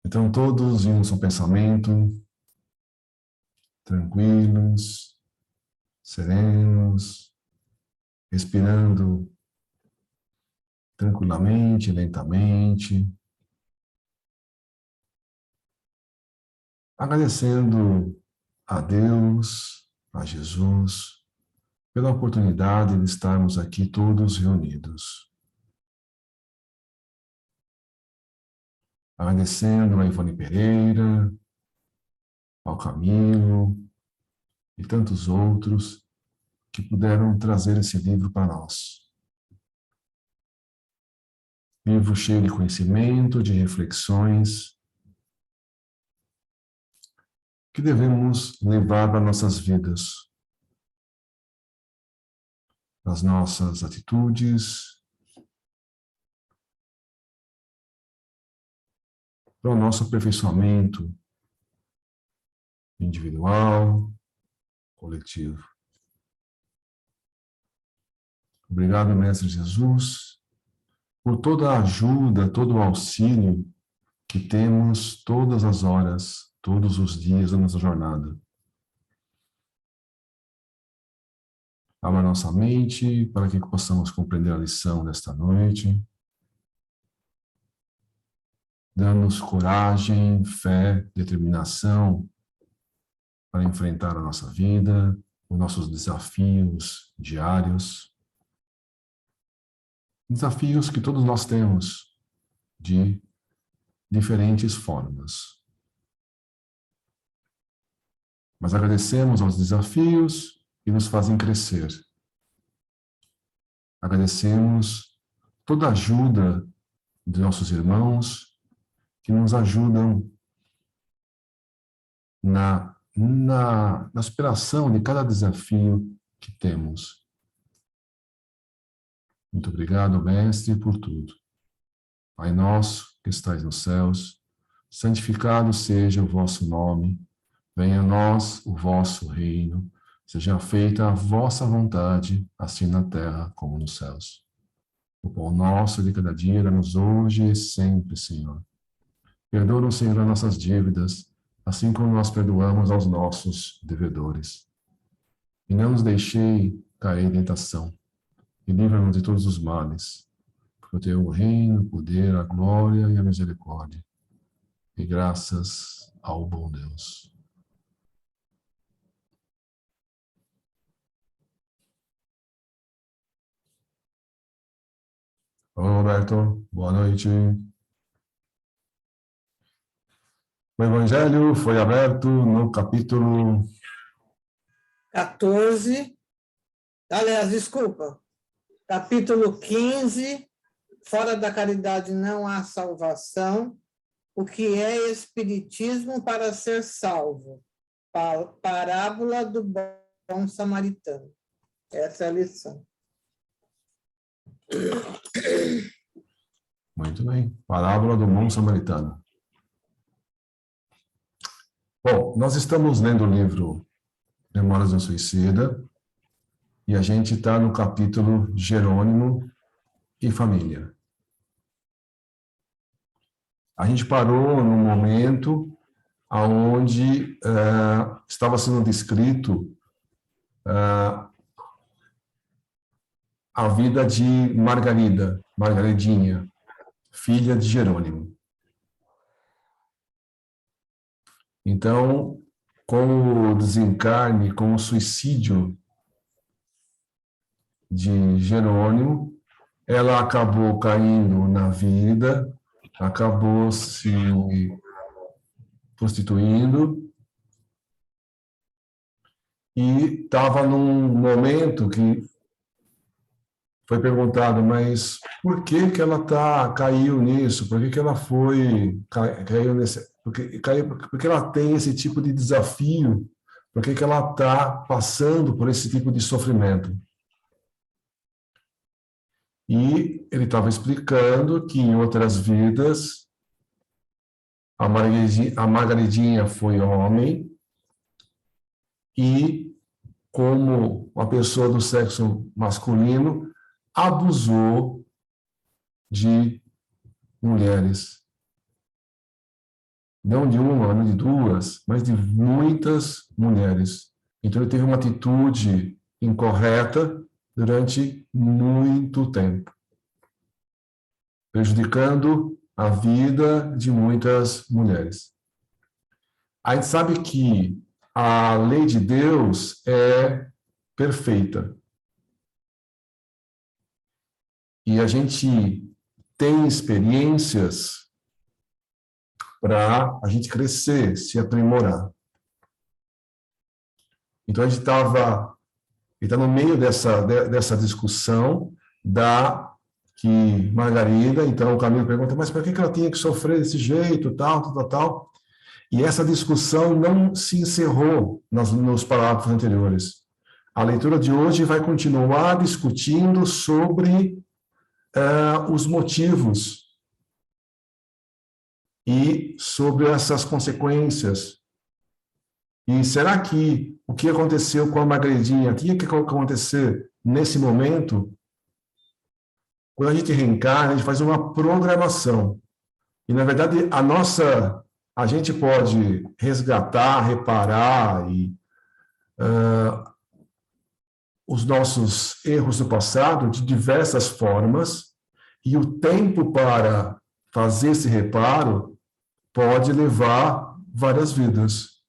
Então, todos em um só pensamento, tranquilos, serenos, respirando tranquilamente, lentamente, agradecendo a Deus, a Jesus, pela oportunidade de estarmos aqui todos reunidos. Agradecendo a Ivone Pereira, ao Camilo e tantos outros que puderam trazer esse livro para nós. Livro cheio de conhecimento, de reflexões, que devemos levar para nossas vidas, nas nossas atitudes, para o nosso aperfeiçoamento individual, coletivo. Obrigado, Mestre Jesus, por toda a ajuda, todo o auxílio que temos todas as horas, todos os dias da nossa jornada. Abra nossa mente para que possamos compreender a lição desta noite, dando-nos coragem, fé, determinação para enfrentar a nossa vida, os nossos desafios diários, desafios que todos nós temos de diferentes formas. Mas agradecemos aos desafios que nos fazem crescer. Agradecemos toda a ajuda de nossos irmãos que nos ajudam na superação de cada desafio que temos. Muito obrigado, Mestre, por tudo. Pai nosso, que estais nos céus, santificado seja o vosso nome, venha a nós o vosso reino, seja feita a vossa vontade, assim na terra como nos céus. O pão nosso de cada dia dá-nos hoje e sempre, Senhor. Perdoa-nos, Senhor, as nossas dívidas, assim como nós perdoamos aos nossos devedores. E não nos deixei cair em tentação, e livra-nos de todos os males, porque o teu reino, o poder, a glória e a misericórdia. E graças ao bom Deus. Olá, Roberto. Boa noite. O Evangelho foi aberto no capítulo 14, aliás, desculpa, capítulo 15, fora da caridade não há salvação, o que é espiritismo para ser salvo, parábola do bom samaritano. Essa é a lição. Muito bem. Parábola do bom samaritano. Bom, nós estamos lendo o livro Memórias de um Suicida e a gente está no capítulo Jerônimo e Família. A gente parou num momento onde estava sendo descrito a vida de Margaridinha, filha de Jerônimo. Então, com o desencarne, com o suicídio de Jerônimo, ela acabou caindo na vida, acabou se prostituindo e estava num momento que foi perguntado, mas por que que ela caiu nisso? Por que que ela caiu nesse, porque ela tem esse tipo de desafio? Por que que ela está passando por esse tipo de sofrimento? E ele estava explicando que em outras vidas a Margaridinha foi homem e, como uma pessoa do sexo masculino, abusou de mulheres. não de uma, não de duas, mas de muitas mulheres. Então, ele teve uma atitude incorreta durante muito tempo, prejudicando a vida de muitas mulheres. A gente sabe que a lei de Deus é perfeita. E a gente tem experiências para a gente crescer, se aprimorar. Então, a gente está no meio dessa discussão que Margarida, então o Camilo pergunta, mas por que ela tinha que sofrer desse jeito, tal. E essa discussão não se encerrou nos parágrafos anteriores. A leitura de hoje vai continuar discutindo sobre os motivos e sobre essas consequências. E será que o que aconteceu com a Margaridinha, o que acontecer nesse momento? Quando a gente reencarna, a gente faz uma programação. E, na verdade, a gente pode resgatar, reparar os nossos erros do passado de diversas formas, e o tempo para fazer esse reparo pode levar várias vidas.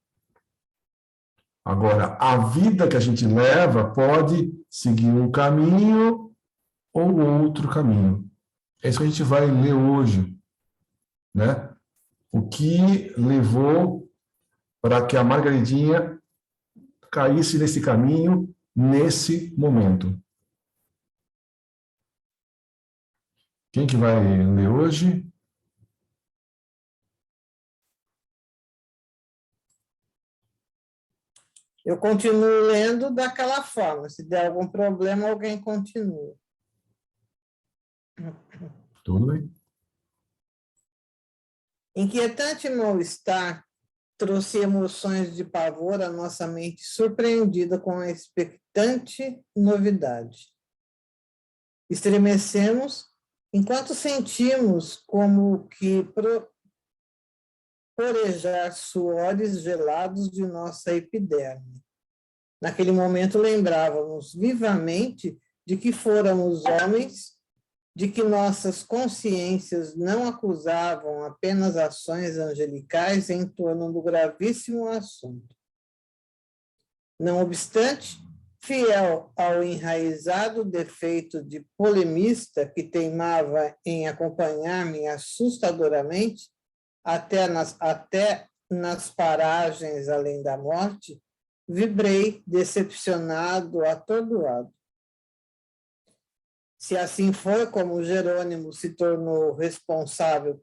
Agora, a vida que a gente leva pode seguir um caminho ou outro caminho. É isso que a gente vai ler hoje, né? O que levou para que a Margaridinha caísse nesse caminho, nesse momento. Quem que vai ler hoje? Eu continuo lendo daquela forma. Se der algum problema, alguém continua. Tudo bem. Inquietante mal-estar trouxe emoções de pavor à nossa mente surpreendida com a expectante novidade. Estremecemos enquanto sentimos como que porejar suores gelados de nossa epiderme. Naquele momento lembrávamos vivamente de que fôramos homens, de que nossas consciências não acusavam apenas ações angelicais em torno do gravíssimo assunto. Não obstante, fiel ao enraizado defeito de polemista que teimava em acompanhar-me assustadoramente até nas paragens além da morte, vibrei decepcionado, atordoado. Se assim foi como Jerônimo se tornou responsável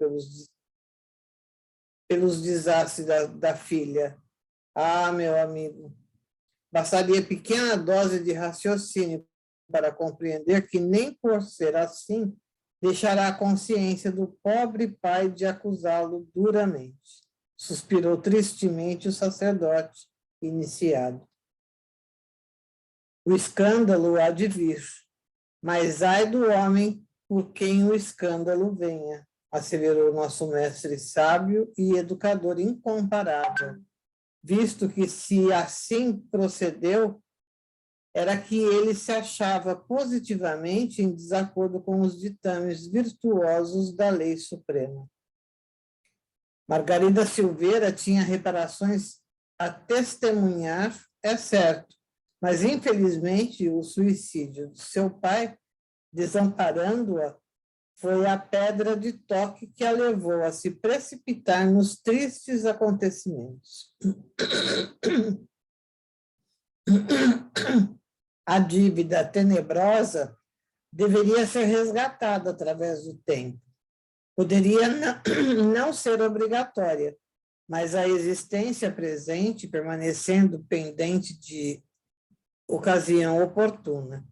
pelos desastres da filha, meu amigo, bastaria pequena dose de raciocínio para compreender que nem por ser assim deixará a consciência do pobre pai de acusá-lo duramente. Suspirou tristemente o sacerdote iniciado. O escândalo há de vir, mas ai do homem por quem o escândalo venha, acelerou nosso mestre sábio e educador incomparável, visto que se assim procedeu, era que ele se achava positivamente em desacordo com os ditames virtuosos da lei suprema. Margarida Silveira tinha reparações a testemunhar, é certo, mas, infelizmente, o suicídio de seu pai, desamparando-a, foi a pedra de toque que a levou a se precipitar nos tristes acontecimentos. A dívida tenebrosa deveria ser resgatada através do tempo. Poderia não ser obrigatória, mas a existência presente, permanecendo pendente de ocasião oportuna.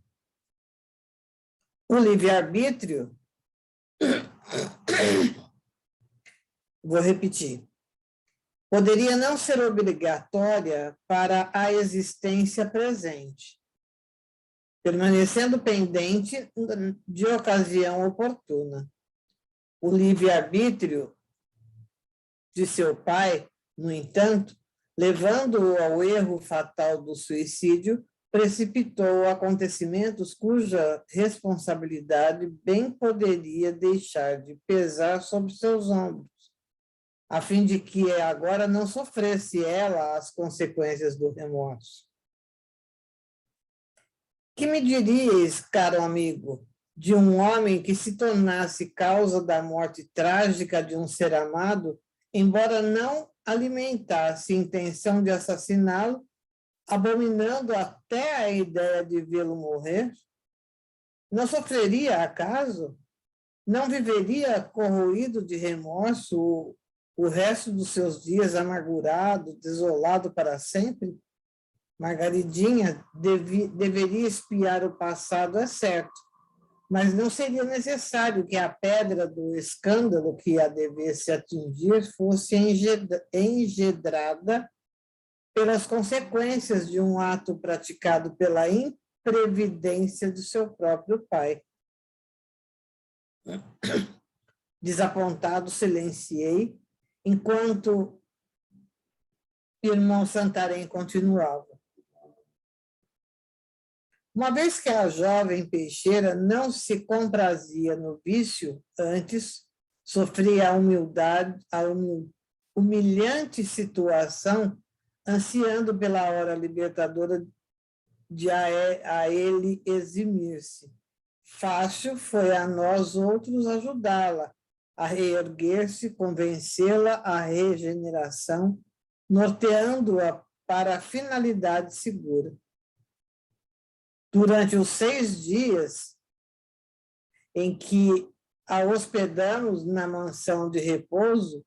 O livre-arbítrio, vou repetir, poderia não ser obrigatória para a existência presente, permanecendo pendente de ocasião oportuna. O livre-arbítrio de seu pai, no entanto, levando-o ao erro fatal do suicídio, precipitou acontecimentos cuja responsabilidade bem poderia deixar de pesar sobre seus ombros, a fim de que agora não sofresse ela as consequências do remorso. Que me diríeis, caro amigo, de um homem que se tornasse causa da morte trágica de um ser amado, embora não alimentasse intenção de assassiná-lo, abominando até a ideia de vê-lo morrer? Não sofreria, acaso? Não viveria corroído de remorso o resto dos seus dias amargurado, desolado para sempre? Margaridinha deveria espiar o passado, é certo, mas não seria necessário que a pedra do escândalo que a devesse atingir fosse engedrada pelas consequências de um ato praticado pela imprevidência de seu próprio pai. Desapontado, silenciei, enquanto irmão Santarém continuava. Uma vez que a jovem peixeira não se comprazia no vício, antes sofria a humilhante situação, ansiando pela hora libertadora de a ele eximir-se. Fácil foi a nós outros ajudá-la a reerguer-se, convencê-la à regeneração, norteando-a para a finalidade segura. Durante os 6 dias em que a hospedamos na mansão de repouso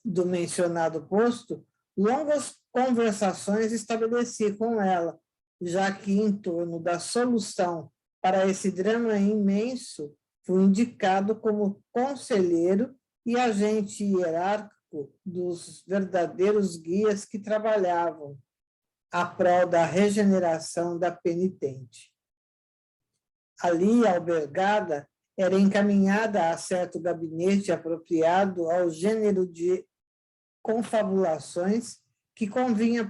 do mencionado posto, longas conversações estabeleci com ela, já que em torno da solução para esse drama imenso fui indicado como conselheiro e agente hierárquico dos verdadeiros guias que trabalhavam à prol da regeneração da penitente. Ali, albergada, era encaminhada a certo gabinete apropriado ao gênero de confabulações que convinha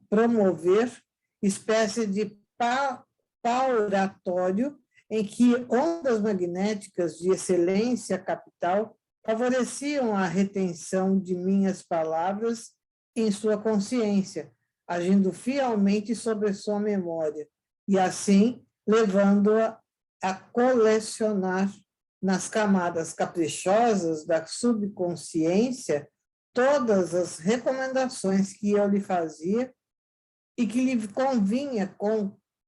promover, espécie de pauratório em que ondas magnéticas de excelência capital favoreciam a retenção de minhas palavras em sua consciência, agindo fielmente sobre sua memória, e assim levando-a a colecionar nas camadas caprichosas da subconsciência todas as recomendações que eu lhe fazia e que lhe convinha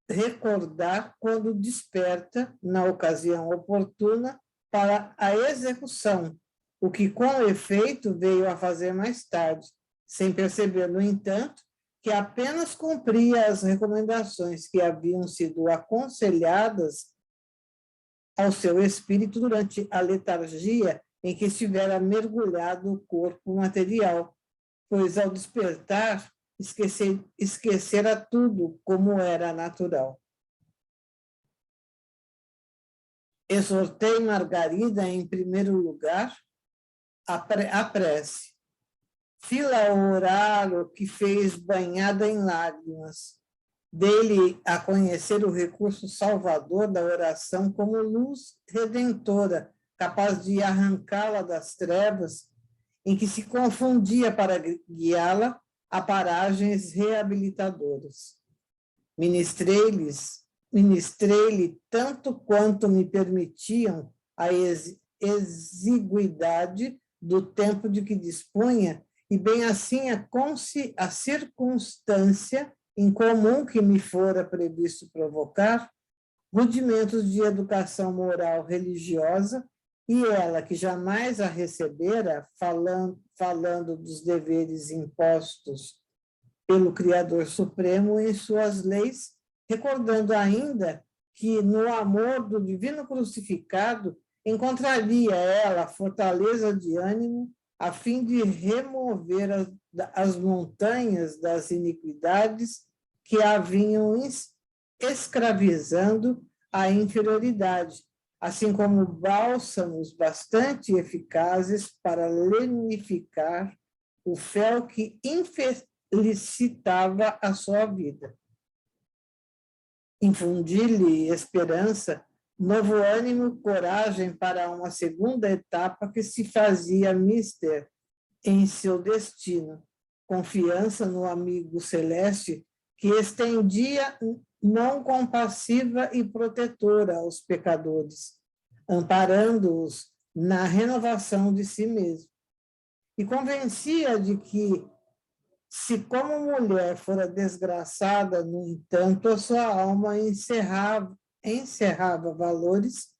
recordar quando desperta, na ocasião oportuna, para a execução, o que, com efeito, veio a fazer mais tarde, sem perceber, no entanto, que apenas cumpria as recomendações que haviam sido aconselhadas ao seu espírito durante a letargia em que estivera mergulhado o corpo material, pois, ao despertar, esquecera tudo como era natural. Exortei Margarida, em primeiro lugar, a prece. Fila orar o que fez banhada em lágrimas. Dele a conhecer o recurso salvador da oração como luz redentora, capaz de arrancá-la das trevas em que se confundia para guiá-la a paragens reabilitadoras. Ministrei-lhe tanto quanto me permitiam a exiguidade do tempo de que dispunha e bem assim a circunstância incomum que me fora previsto provocar, rudimentos de educação moral religiosa, e ela, que jamais a recebera, falando dos deveres impostos pelo Criador Supremo em suas leis, recordando ainda que no amor do divino crucificado encontraria ela fortaleza de ânimo a fim de remover as montanhas das iniquidades que a vinham escravizando a inferioridade, assim como bálsamos bastante eficazes para lenificar o fel que infelicitava a sua vida. Infundir-lhe esperança, novo ânimo, coragem para uma segunda etapa que se fazia mister em seu destino, confiança no amigo celeste que estendia mão compassiva e protetora aos pecadores, amparando-os na renovação de si mesmo. E convencia de que, se como mulher fora desgraçada, no entanto, a sua alma encerrava valores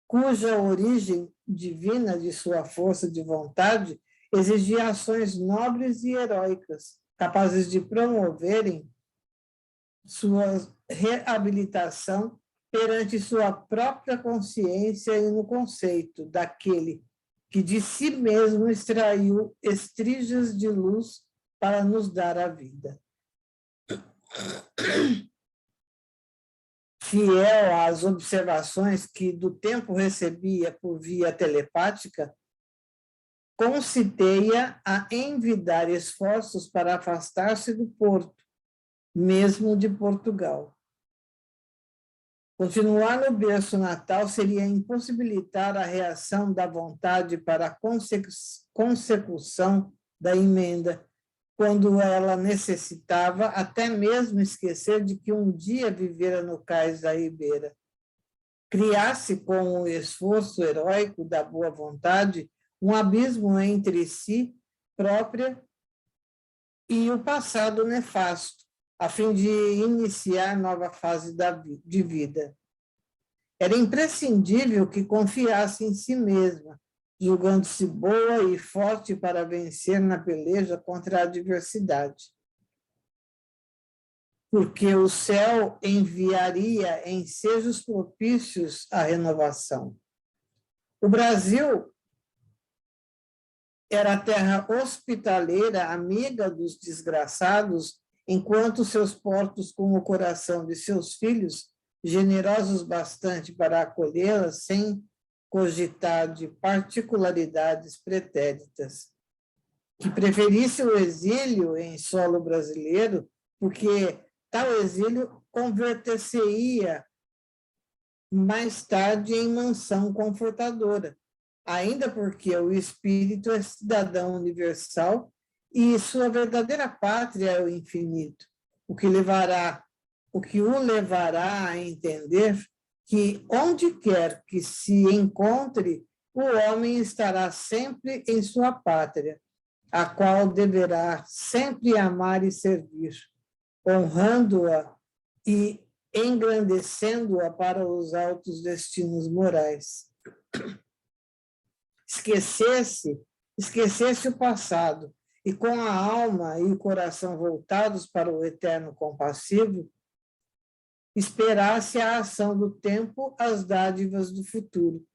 cuja origem divina de sua força de vontade exigia ações nobres e heróicas, capazes de promoverem sua reabilitação perante sua própria consciência e no conceito daquele que de si mesmo extraiu estrigas de luz para nos dar a vida. Fiel às observações que do tempo recebia por via telepática, concitei-a a envidar esforços para afastar-se do Porto, mesmo de Portugal. Continuar no berço natal seria impossibilitar a reação da vontade para a consecução da emenda, quando ela necessitava até mesmo esquecer de que um dia vivera no cais da Ribeira. Criasse com o esforço heróico da boa vontade um abismo entre si própria e o passado nefasto, a fim de iniciar nova fase de vida. Era imprescindível que confiasse em si mesma, julgando-se boa e forte para vencer na peleja contra a adversidade. Porque o céu enviaria ensejos propícios à renovação. O Brasil era a terra hospitaleira, amiga dos desgraçados, enquanto seus portos, com o coração de seus filhos, generosos bastante para acolhê-las, sem cogitar de particularidades pretéritas. Que preferisse o exílio em solo brasileiro, porque tal exílio converter-se-ia mais tarde em mansão confortadora, ainda porque o espírito é cidadão universal e sua verdadeira pátria é o infinito, o que o levará a entender que, onde quer que se encontre, o homem estará sempre em sua pátria, a qual deverá sempre amar e servir, honrando-a e engrandecendo-a para os altos destinos morais. Esquecesse o passado, e com a alma e o coração voltados para o eterno compassivo, esperasse a ação do tempo, as dádivas do futuro.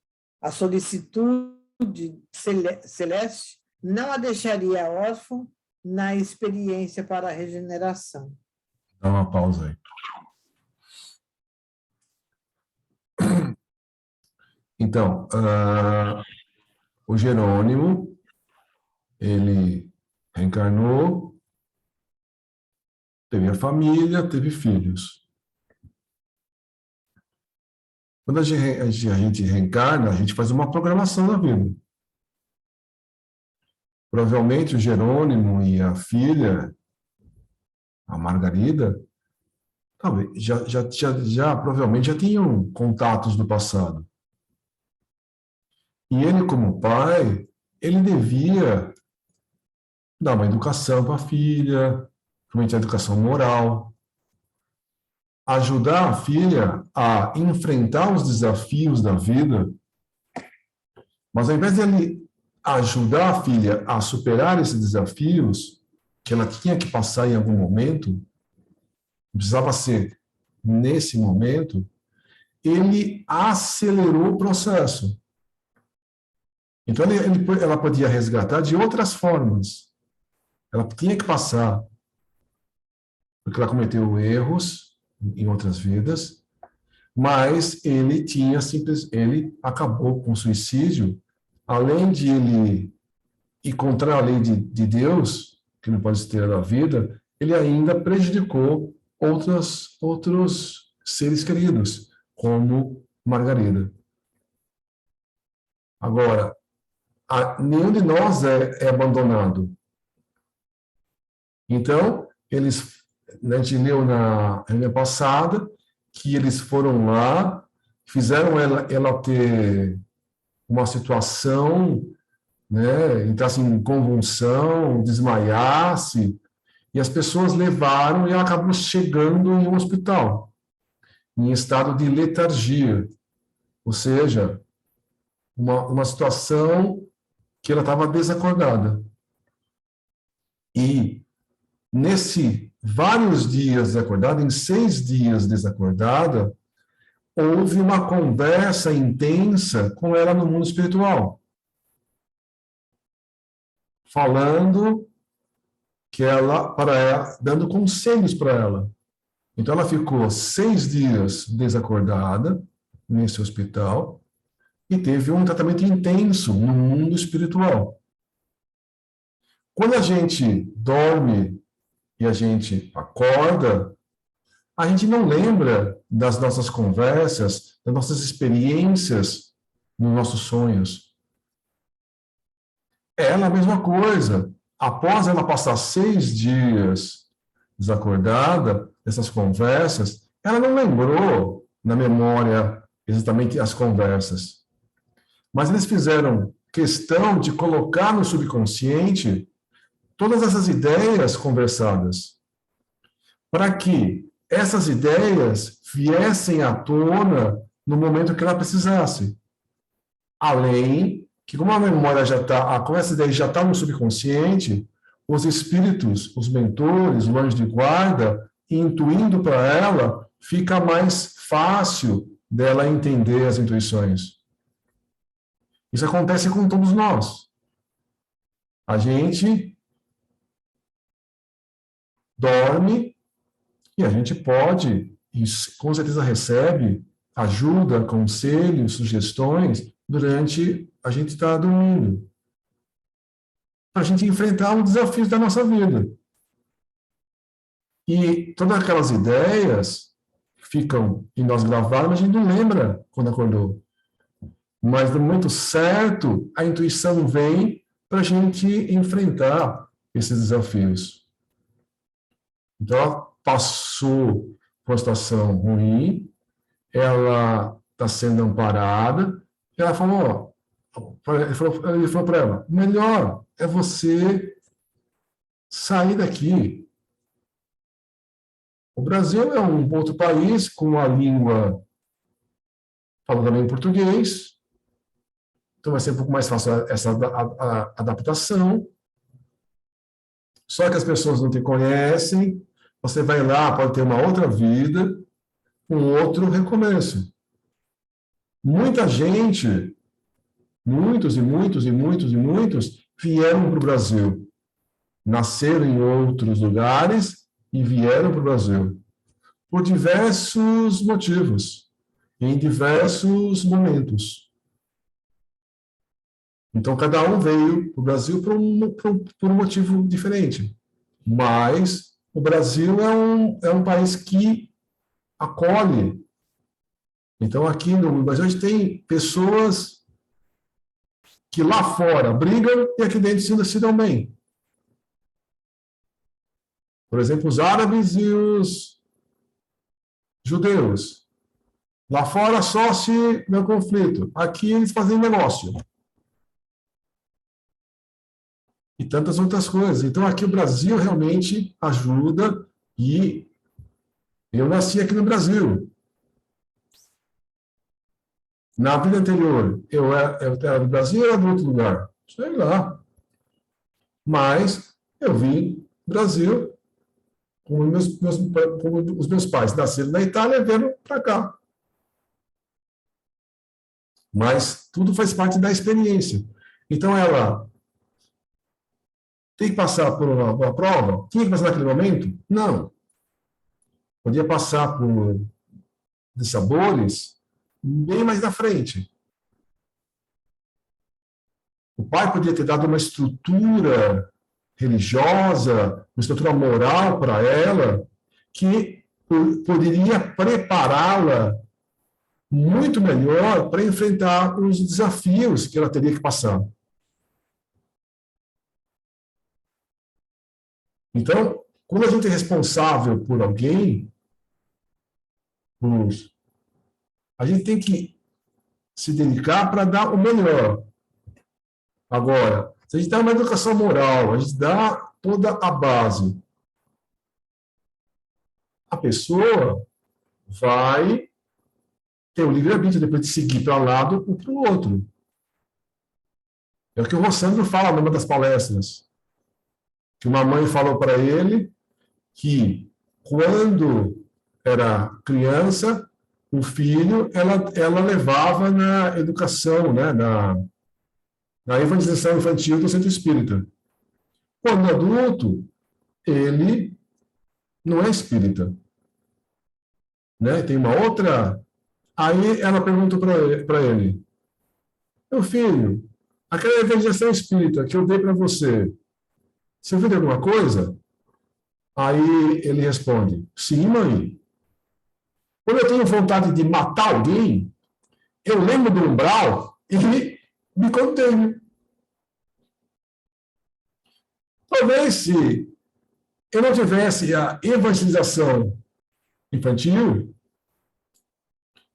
A solicitude celeste não a deixaria órfã na experiência para a regeneração. Dá uma pausa aí. Então, o Jerônimo, ele reencarnou, teve a família, teve filhos. Quando a gente reencarna, a gente faz uma programação na vida. Provavelmente o Jerônimo e a filha, a Margarida, talvez, provavelmente já tinham contatos do passado. E ele, como pai, ele devia dar uma educação para a filha, principalmente a educação moral, ajudar a filha a enfrentar os desafios da vida, mas ao invés de ele ajudar a filha a superar esses desafios que ela tinha que passar em algum momento, precisava ser nesse momento, ele acelerou o processo. Então, ela podia resgatar de outras formas. Ela tinha que passar, porque ela cometeu erros em outras vidas, Mas ele acabou com o suicídio, além de ele ir contra a lei de Deus, que não pode ter a vida, ele ainda prejudicou outros seres queridos, como Margarida. Agora, nenhum de nós é abandonado. Então, a gente leu na reunião passada que eles foram lá, fizeram ela ter uma situação, né, entrasse em convulsão, desmaiasse, e as pessoas levaram e ela acabou chegando em um hospital, em estado de letargia, ou seja, uma situação que ela estava desacordada. E nesse vários dias desacordada, em 6 dias desacordada, houve uma conversa intensa com ela no mundo espiritual, falando dando conselhos para ela. Então ela ficou 6 dias desacordada nesse hospital e teve um tratamento intenso no mundo espiritual. Quando a gente dorme e a gente acorda, a gente não lembra das nossas conversas, das nossas experiências nos nossos sonhos. Ela a mesma coisa. Após ela passar 6 dias desacordada, dessas conversas, ela não lembrou na memória exatamente as conversas. Mas eles fizeram questão de colocar no subconsciente todas essas ideias conversadas, para que essas ideias viessem à tona no momento que ela precisasse. Além que, como a memória como essa ideia já está no subconsciente, os espíritos, os mentores, o anjo de guarda, intuindo para ela, fica mais fácil dela entender as intuições. Isso acontece com todos nós. A gente dorme e a gente pode, e com certeza recebe, ajuda, conselhos, sugestões, durante a gente estar dormindo. Para a gente enfrentar os desafios da nossa vida. E todas aquelas ideias ficam em nós gravadas, mas a gente não lembra quando acordou. Mas no momento certo, a intuição vem para a gente enfrentar esses desafios. Então, ela passou por uma situação ruim, ela está sendo amparada, e ela falou, ele falou para ela, melhor é você sair daqui. O Brasil é um outro país com a língua falando também em português, então vai ser um pouco mais fácil essa adaptação. Só que as pessoas não te conhecem, você vai lá, pode ter uma outra vida, um outro recomeço. Muita gente, muitos e muitos e muitos e muitos, vieram para o Brasil. Nasceram em outros lugares e vieram para o Brasil. Por diversos motivos, em diversos momentos. Então, cada um veio para o Brasil por um motivo diferente. Mas o Brasil é um país que acolhe. Então, aqui no Brasil, a gente tem pessoas que lá fora brigam e aqui dentro se dão bem. Por exemplo, os árabes e os judeus. Lá fora só se deu conflito. Aqui eles fazem negócio. E tantas outras coisas. Então, aqui o Brasil realmente ajuda e eu nasci aqui no Brasil. Na vida anterior, eu era do Brasil ou era de outro lugar? Sei lá. Mas eu vim do Brasil, como os meus pais nasceram na Itália e vieram para cá. Mas tudo faz parte da experiência. Então, ela tem que passar por uma prova? Tinha que passar naquele momento? Não. Podia passar por de sabores bem mais na frente. O pai podia ter dado uma estrutura religiosa, uma estrutura moral para ela, que poderia prepará-la muito melhor para enfrentar os desafios que ela teria que passar. Então, quando a gente é responsável por alguém, a gente tem que se dedicar para dar o melhor. Agora, se a gente dá uma educação moral, a gente dá toda a base, a pessoa vai ter o livre-arbítrio depois de seguir para um lado ou para o outro. É o que o Rossandro fala numa das palestras. Que uma mãe falou para ele que, quando era criança, o filho, ela levava na educação, né, na evangelização infantil do centro espírita. Quando adulto, ele não é espírita. Né? Tem uma outra... Aí ela perguntou para ele, meu filho, aquela evangelização espírita que eu dei para você, você ouviu de alguma coisa? Aí ele responde, sim, mãe. Quando eu tenho vontade de matar alguém, eu lembro do umbral e me contenho. Talvez se eu não tivesse a evangelização infantil,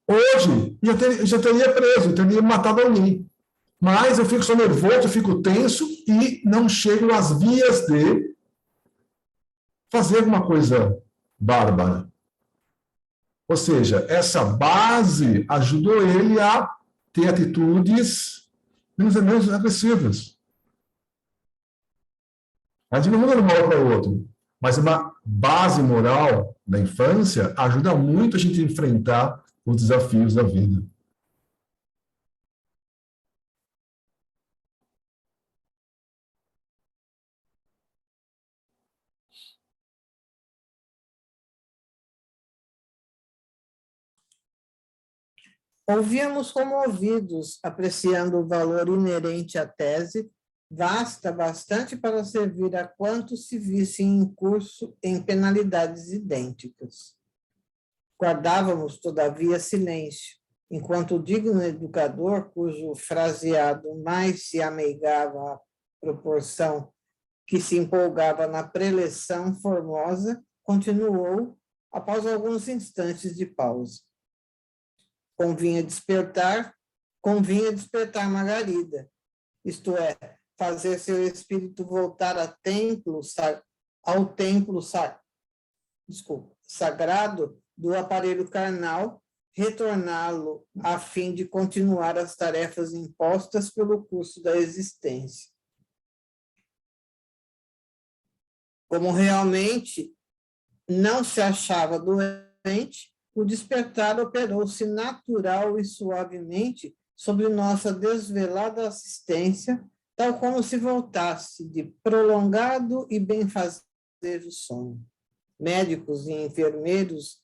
hoje eu já teria preso, eu teria matado alguém. Mas eu fico só nervoso, eu fico tenso e não chego às vias de fazer alguma coisa bárbara. Ou seja, essa base ajudou ele a ter atitudes menos agressivas. A gente não muda de um para o outro, mas uma base moral da infância ajuda muito a gente a enfrentar os desafios da vida. Ouvíamos comovidos, apreciando o valor inerente à tese, vasta bastante para servir a quantos se vissem em curso em penalidades idênticas. Guardávamos, todavia, silêncio, enquanto o digno educador, cujo fraseado mais se ameigava à proporção que se empolgava na preleção formosa, continuou após alguns instantes de pausa. Convinha despertar Margarida, isto é, fazer seu espírito voltar ao templo sagrado do aparelho carnal, retorná-lo a fim de continuar as tarefas impostas pelo curso da existência. Como realmente não se achava doente, o despertar operou-se natural e suavemente sobre nossa desvelada assistência, tal como se voltasse de prolongado e benfazejo sono. Médicos e enfermeiros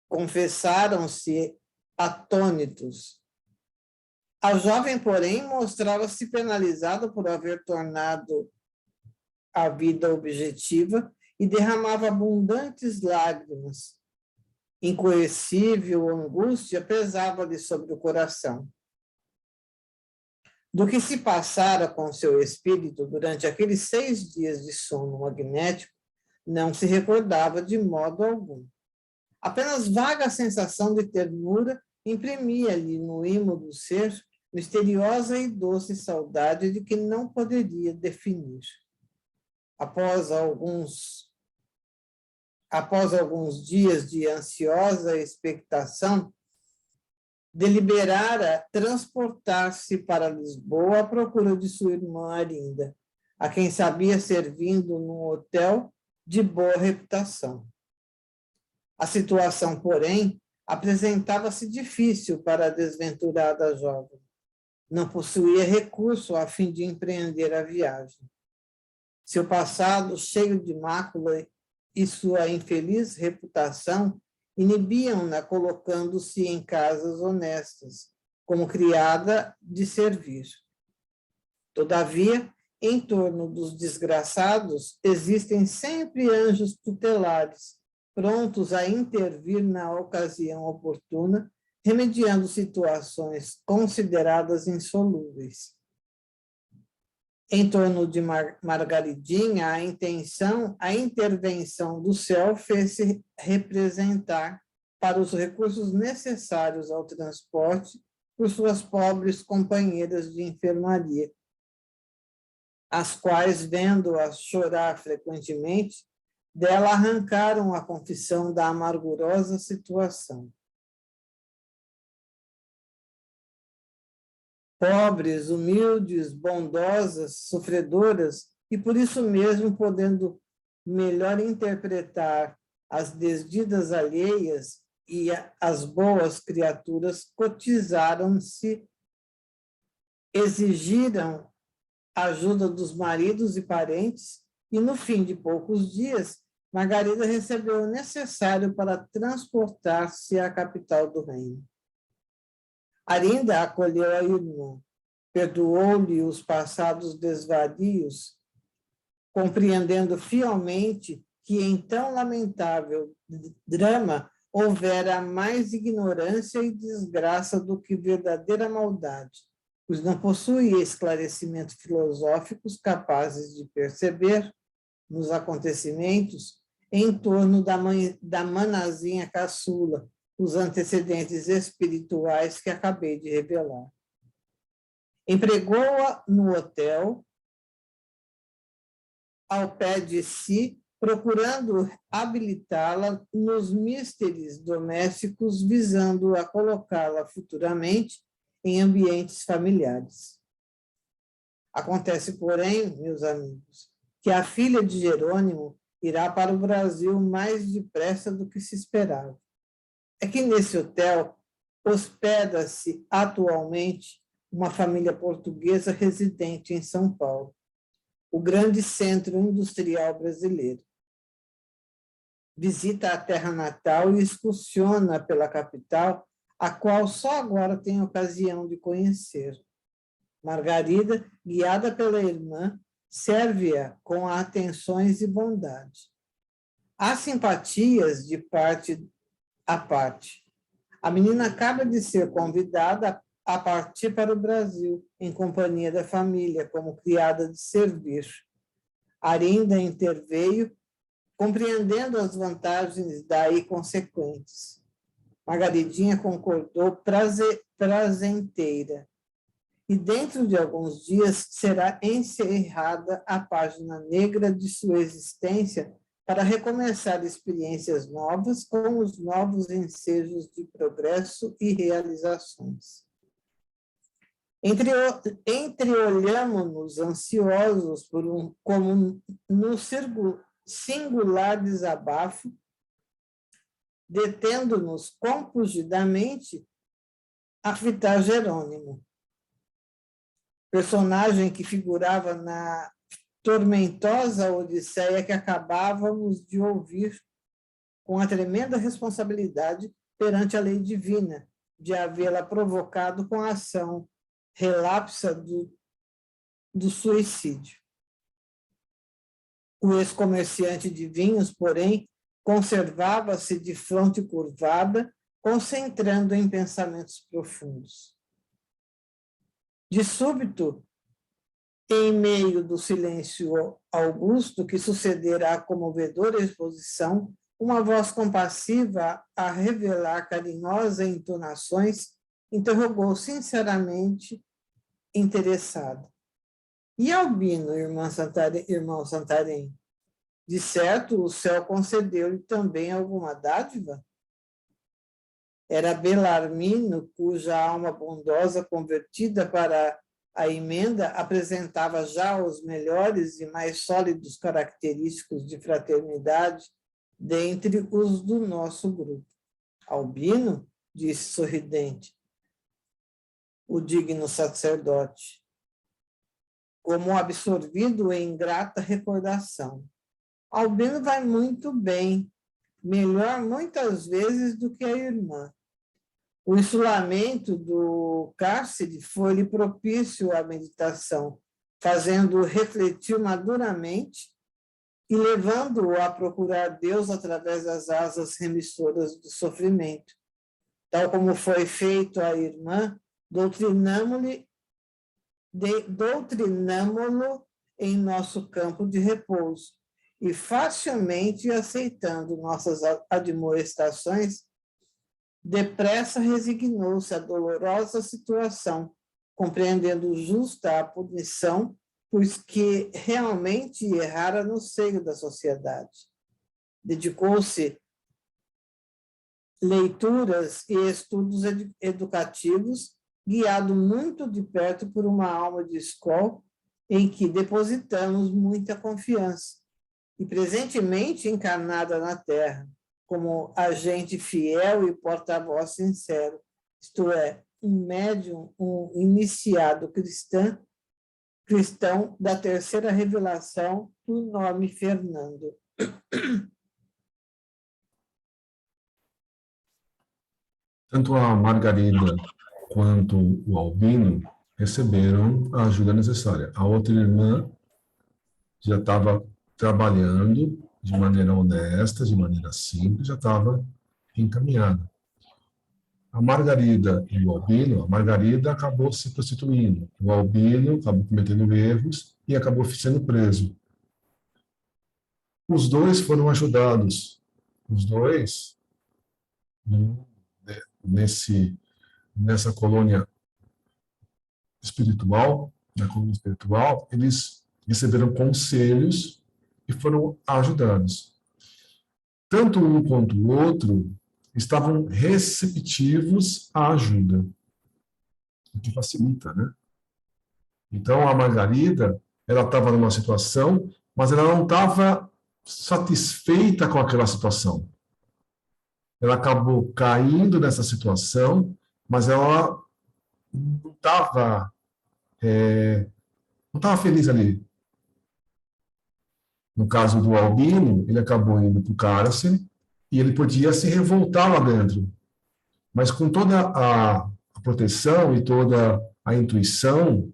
confessaram-se atônitos. A jovem, porém, mostrava-se penalizada por haver tornado a vida objetiva e derramava abundantes lágrimas. Incoercível angústia pesava-lhe sobre o coração. Do que se passara com seu espírito durante aqueles 6 dias de sono magnético, não se recordava de modo algum. Apenas vaga sensação de ternura imprimia-lhe no imo do ser misteriosa e doce saudade de que não poderia definir. Após alguns dias de ansiosa expectação, deliberara transportar-se para Lisboa à procura de sua irmã Arinda, a quem sabia servindo num hotel de boa reputação. A situação, porém, apresentava-se difícil para a desventurada jovem. Não possuía recurso a fim de empreender a viagem. Seu passado, cheio de mácula, e sua infeliz reputação inibiam-na colocando-se em casas honestas, como criada de servir. Todavia, em torno dos desgraçados, existem sempre anjos tutelares, prontos a intervir na ocasião oportuna, remediando situações consideradas insolúveis. Em torno de Margaridinha, a intervenção do céu fez-se representar para os recursos necessários ao transporte por suas pobres companheiras de enfermaria, as quais, vendo-a chorar frequentemente, dela arrancaram a confissão da amargurosa situação. Pobres, humildes, bondosas, sofredoras, e por isso mesmo podendo melhor interpretar as desdidas alheias e as boas criaturas, cotizaram-se, exigiram a ajuda dos maridos e parentes, e no fim de poucos dias, Margarida recebeu o necessário para transportar-se à capital do reino. Arinda acolheu a irmã, perdoou-lhe os passados desvarios, compreendendo fielmente que em tão lamentável drama houvera mais ignorância e desgraça do que verdadeira maldade, pois não possuía esclarecimentos filosóficos capazes de perceber nos acontecimentos em torno da manazinha caçula, os antecedentes espirituais que acabei de revelar. Empregou-a no hotel, ao pé de si, procurando habilitá-la nos misteres domésticos, visando a colocá-la futuramente em ambientes familiares. Acontece, porém, meus amigos, que a filha de Jerônimo irá para o Brasil mais depressa do que se esperava. É que nesse hotel hospeda-se atualmente uma família portuguesa residente em São Paulo, o grande centro industrial brasileiro. Visita a terra natal e excursiona pela capital, a qual só agora tem ocasião de conhecer. Margarida, guiada pela irmã, serve-a com atenções e bondade. Há simpatias de parte a parte. A menina acaba de ser convidada a partir para o Brasil, em companhia da família, como criada de servir. Arinda interveio, compreendendo as vantagens daí consequentes. Margaridinha concordou prazenteira, e dentro de alguns dias será encerrada a página negra de sua existência para recomeçar experiências novas com os novos ensejos de progresso e realizações. Entreolhamo-nos ansiosos como no singular desabafo, detendo-nos compungidamente a fitar Jerônimo, personagem que figurava na tormentosa odisseia que acabávamos de ouvir, com a tremenda responsabilidade perante a lei divina de havê-la provocado com a ação relapsa do suicídio. O ex-comerciante de vinhos, porém, conservava-se de fronte curvada, concentrando em pensamentos profundos. De súbito, em meio do silêncio augusto que sucedera à comovedora exposição, uma voz compassiva a revelar carinhosas entonações interrogou sinceramente interessado. E Albino, irmão Santarém? De certo, o céu concedeu-lhe também alguma dádiva? Era Belarmino, cuja alma bondosa convertida para a emenda apresentava já os melhores e mais sólidos característicos de fraternidade dentre os do nosso grupo. Albino, disse sorridente o digno sacerdote, como absorvido em grata recordação. Albino vai muito bem, melhor muitas vezes do que a irmã. O isolamento do cárcere foi-lhe propício à meditação, fazendo-o refletir maduramente e levando-o a procurar Deus através das asas remissoras do sofrimento. Tal como foi feito à irmã, doutrinamo-lo em nosso campo de repouso e facilmente aceitando nossas admoestações, depressa resignou-se à dolorosa situação, compreendendo justa a punição, pois que realmente errara no seio da sociedade. Dedicou-se leituras e estudos educativos, guiado muito de perto por uma alma de escola em que depositamos muita confiança, e presentemente encarnada na Terra, como agente fiel e porta-voz sincero, isto é, um médium, um iniciado cristão da terceira revelação do nome Fernando. Tanto a Margarida quanto o Albino receberam a ajuda necessária. A outra irmã já estava trabalhando de maneira honesta, de maneira simples, já estava encaminhada. A Margarida e o Albino, a Margarida acabou se prostituindo, o Albino acabou cometendo erros e acabou sendo preso. Os dois foram ajudados, os dois, nessa colônia espiritual, eles receberam conselhos e foram ajudados. Tanto um quanto o outro estavam receptivos à ajuda, o que facilita, né? Então, a Margarida, ela estava numa situação, mas ela não estava satisfeita com aquela situação. Ela acabou caindo nessa situação, mas ela não estava feliz ali. No caso do Albino, ele acabou indo para o cárcere e ele podia se revoltar lá dentro. Mas com toda a proteção e toda a intuição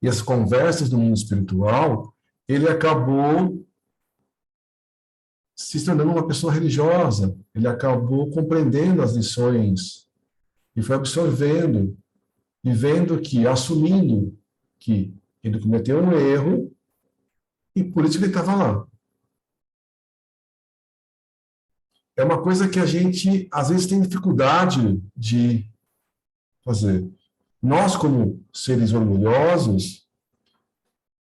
e as conversas do mundo espiritual, ele acabou se tornando uma pessoa religiosa. Ele acabou compreendendo as lições e foi absorvendo e vendo que, assumindo que ele cometeu um erro e por isso ele estava lá. É uma coisa que a gente, às vezes, tem dificuldade de fazer. Nós, como seres orgulhosos,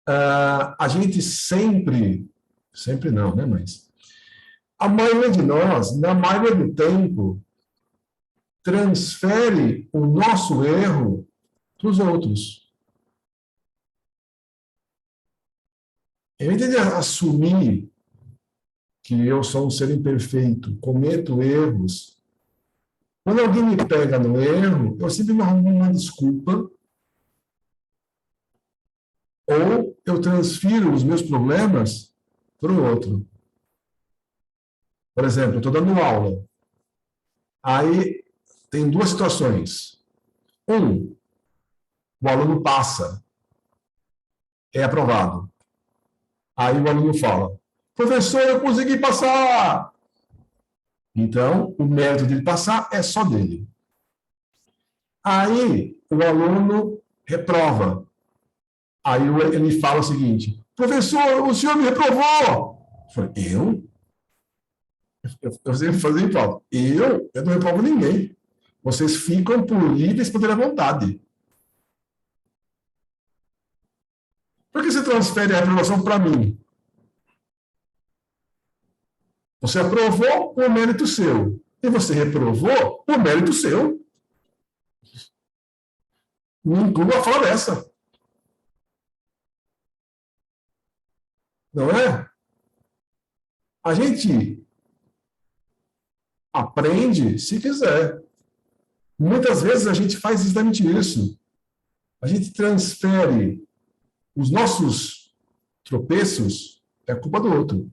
a gente sempre não, né, mas a maioria de nós, na maioria do tempo, transfere o nosso erro para os outros. Eu entendi assumir que eu sou um ser imperfeito, cometo erros. Quando alguém me pega no erro, eu sempre me arrumo uma desculpa ou eu transfiro os meus problemas para o outro. Por exemplo, eu estou dando aula. Aí tem duas situações. O aluno passa, é aprovado. Aí o aluno fala, professor, eu consegui passar. Então, o mérito dele passar é só dele. Aí o aluno reprova. Aí ele fala o seguinte, professor, o senhor me reprovou. Eu falei, eu? Eu sempre fazia e falo, eu não reprovo ninguém. Vocês ficam por livres para ter a vontade. Por que você transfere a reprovação para mim? Você aprovou o mérito seu. E você reprovou o mérito seu. Me inclua a fala dessa. Não é? A gente aprende se quiser. Muitas vezes a gente faz exatamente isso. A gente transfere os nossos tropeços, é culpa do outro.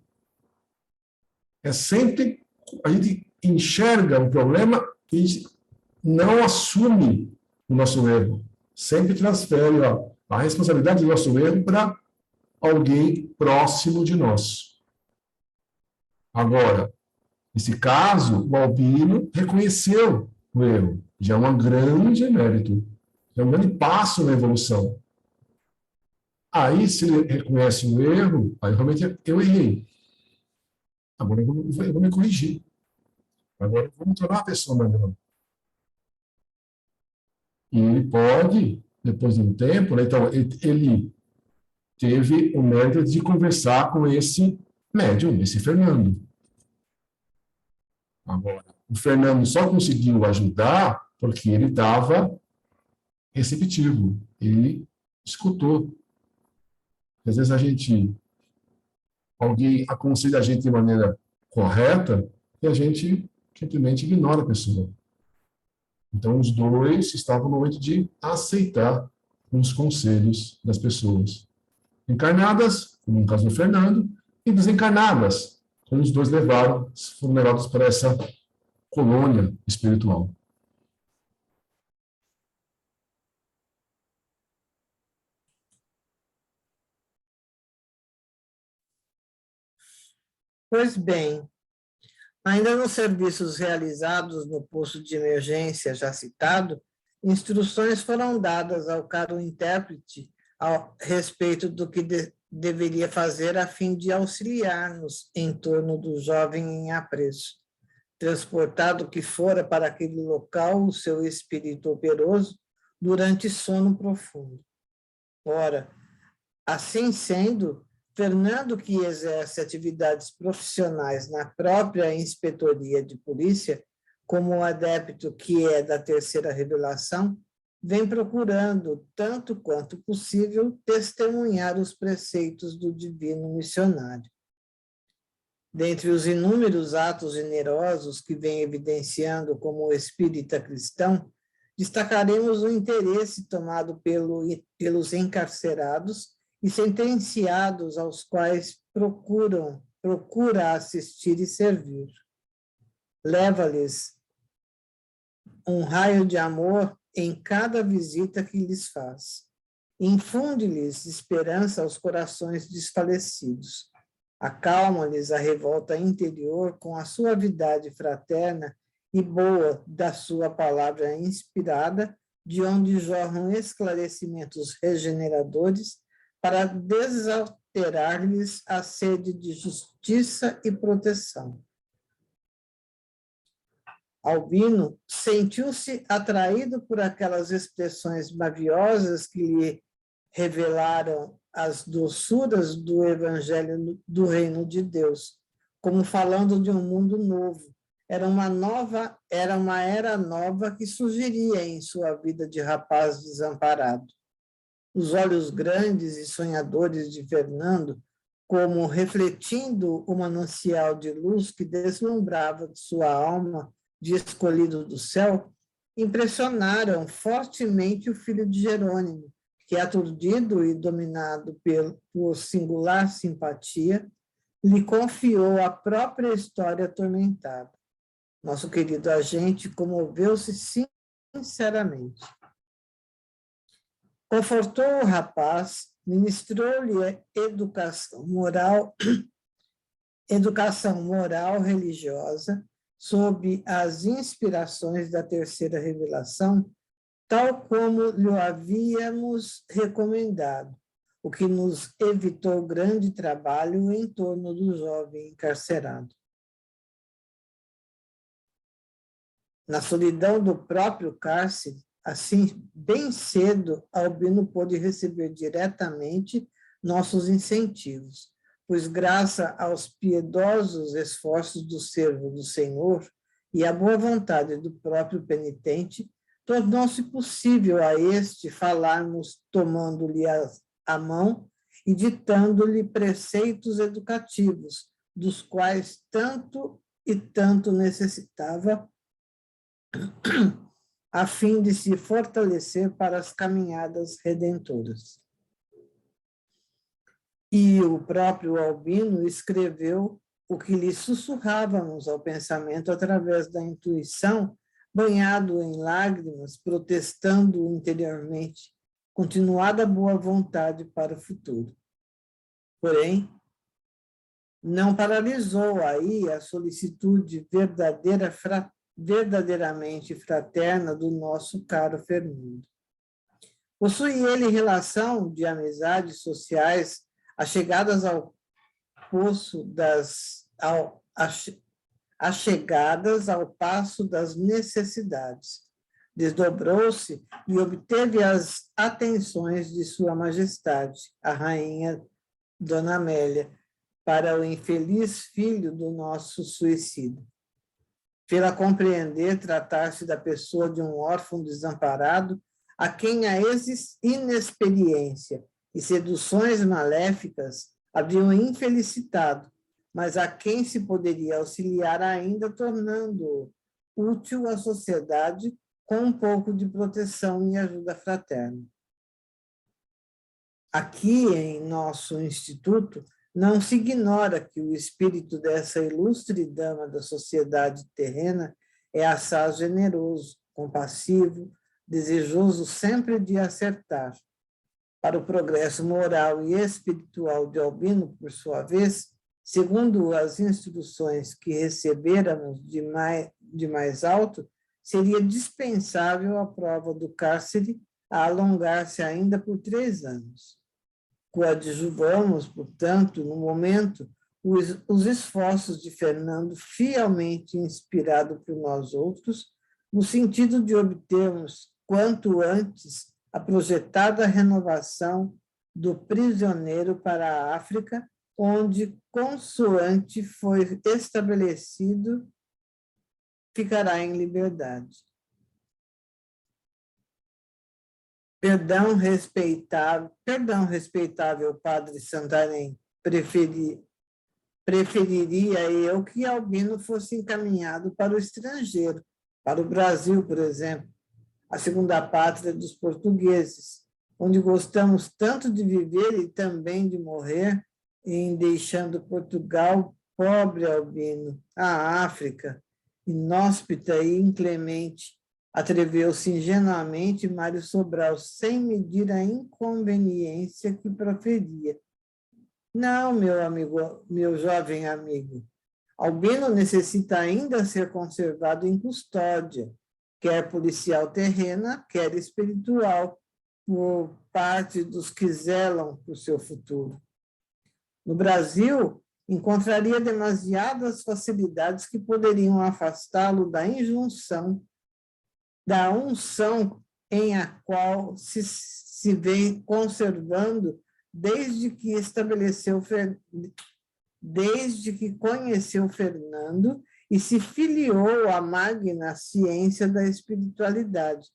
É sempre, a gente enxerga o problema e não assume o nosso erro. Sempre transfere a responsabilidade do nosso erro para alguém próximo de nós. Agora, nesse caso, o Albino reconheceu o erro. Já é um grande mérito. Já é um grande passo na evolução. Aí, se ele reconhece o erro, aí realmente eu errei. Agora eu vou me corrigir. Agora eu vou me tornar uma pessoa melhor. E ele pode, depois de um tempo, né, então ele teve o mérito de conversar com esse médium, esse Fernando. Agora, o Fernando só conseguiu ajudar porque ele estava receptivo, ele escutou. Às vezes alguém aconselha a gente de maneira correta e a gente simplesmente ignora a pessoa. Então, os dois estavam no momento de aceitar os conselhos das pessoas. Encarnadas, como no caso do Fernando, e desencarnadas, como os dois foram levados para essa colônia espiritual. Pois bem, ainda nos serviços realizados no posto de emergência já citado, instruções foram dadas ao caro intérprete a respeito do que deveria fazer a fim de auxiliar-nos em torno do jovem em apreço. Transportado que fora para aquele local o seu espírito operoso durante sono profundo. Ora, assim sendo, Fernando, que exerce atividades profissionais na própria inspetoria de polícia, como um adepto que é da terceira revelação, vem procurando, tanto quanto possível, testemunhar os preceitos do divino missionário. Dentre os inúmeros atos generosos que vem evidenciando como espírita cristão, destacaremos o interesse tomado pelos encarcerados e sentenciados aos quais procura assistir e servir. Leva-lhes um raio de amor em cada visita que lhes faz. Infunde-lhes esperança aos corações desfalecidos. Acalma-lhes a revolta interior com a suavidade fraterna e boa da sua palavra inspirada, de onde jorram esclarecimentos regeneradores para desalterar-lhes a sede de justiça e proteção. Albino sentiu-se atraído por aquelas expressões maviosas que lhe revelaram as doçuras do Evangelho do Reino de Deus, como falando de um mundo novo. Era uma era nova que surgiria em sua vida de rapaz desamparado. Os olhos grandes e sonhadores de Fernando, como refletindo o manancial de luz que deslumbrava de sua alma de escolhido do céu, impressionaram fortemente o filho de Jerônimo, que, aturdido e dominado por singular simpatia, lhe confiou a própria história atormentada. Nosso querido agente comoveu-se sinceramente. Confortou o rapaz, ministrou-lhe educação moral religiosa, sob as inspirações da terceira revelação, tal como lhe havíamos recomendado, o que nos evitou grande trabalho em torno do jovem encarcerado. Na solidão do próprio cárcere, assim, bem cedo, Albino pôde receber diretamente nossos incentivos, pois, graças aos piedosos esforços do servo do Senhor e à boa vontade do próprio penitente, tornou-se possível a este falarmos tomando-lhe a mão e ditando-lhe preceitos educativos, dos quais tanto e tanto necessitava, a fim de se fortalecer para as caminhadas redentoras. E o próprio Albino escreveu o que lhe sussurrávamos ao pensamento através da intuição, banhado em lágrimas, protestando interiormente, continuada boa vontade para o futuro. Porém, não paralisou aí a solicitude verdadeiramente fraterna do nosso caro Fernando. Possui ele relação de amizades sociais achegadas ao passo das necessidades. Desdobrou-se e obteve as atenções de Sua Majestade, a Rainha Dona Amélia, para o infeliz filho do nosso suicida. Fê-la compreender tratar-se da pessoa de um órfão desamparado, a quem a inexperiência e seduções maléficas haviam infelicitado, mas a quem se poderia auxiliar ainda, tornando-o útil à sociedade com um pouco de proteção e ajuda fraterna. Aqui, em nosso instituto, não se ignora que o espírito dessa ilustre dama da sociedade terrena é assaz generoso, compassivo, desejoso sempre de acertar. Para o progresso moral e espiritual de Albino, por sua vez, segundo as instruções que recebêramos de mais alto, seria dispensável a prova do cárcere a alongar-se ainda por 3 anos. Coadjuvamos, portanto, no momento, os esforços de Fernando, fielmente inspirado por nós outros, no sentido de obtermos, quanto antes, a projetada renovação do prisioneiro para a África, onde, consoante foi estabelecido, ficará em liberdade. Perdão, respeitável Padre Santarém, preferiria eu que Albino fosse encaminhado para o estrangeiro, para o Brasil, por exemplo, a segunda pátria dos portugueses, onde gostamos tanto de viver e também de morrer, em deixando Portugal, pobre Albino, a África, inóspita e inclemente, atreveu-se ingenuamente Mário Sobral, sem medir a inconveniência que proferia. Não, meu jovem amigo, Albino necessita ainda ser conservado em custódia, quer policial terrena, quer espiritual, por parte dos que zelam por seu futuro. No Brasil, encontraria demasiadas facilidades que poderiam afastá-lo da unção em a qual se vem conservando desde que conheceu Fernando e se filiou à magna ciência da espiritualidade.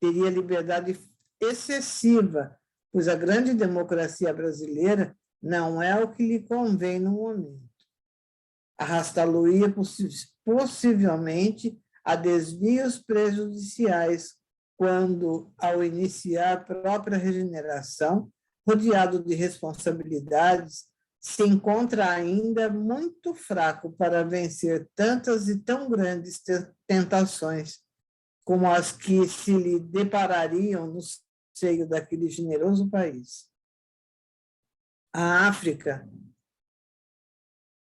Teria liberdade excessiva, pois a grande democracia brasileira não é o que lhe convém no momento. Arrastá-lo-ia possivelmente a desvios prejudiciais quando, ao iniciar a própria regeneração, rodeado de responsabilidades, se encontra ainda muito fraco para vencer tantas e tão grandes tentações como as que se lhe deparariam no seio daquele generoso país. A África,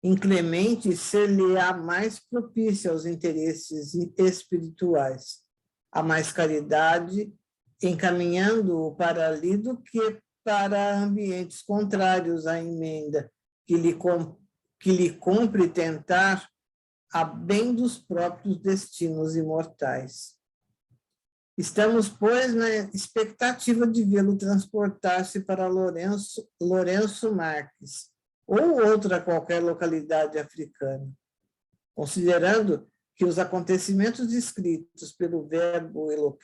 inclemente, ser-lhe-á mais propícia aos interesses espirituais, a mais caridade, encaminhando-o para ali do que para ambientes contrários à emenda, que lhe cumpre tentar a bem dos próprios destinos imortais. Estamos, pois, na expectativa de vê-lo transportar-se para Lourenço Marques, ou outra qualquer localidade africana, considerando que os acontecimentos descritos pelo verbo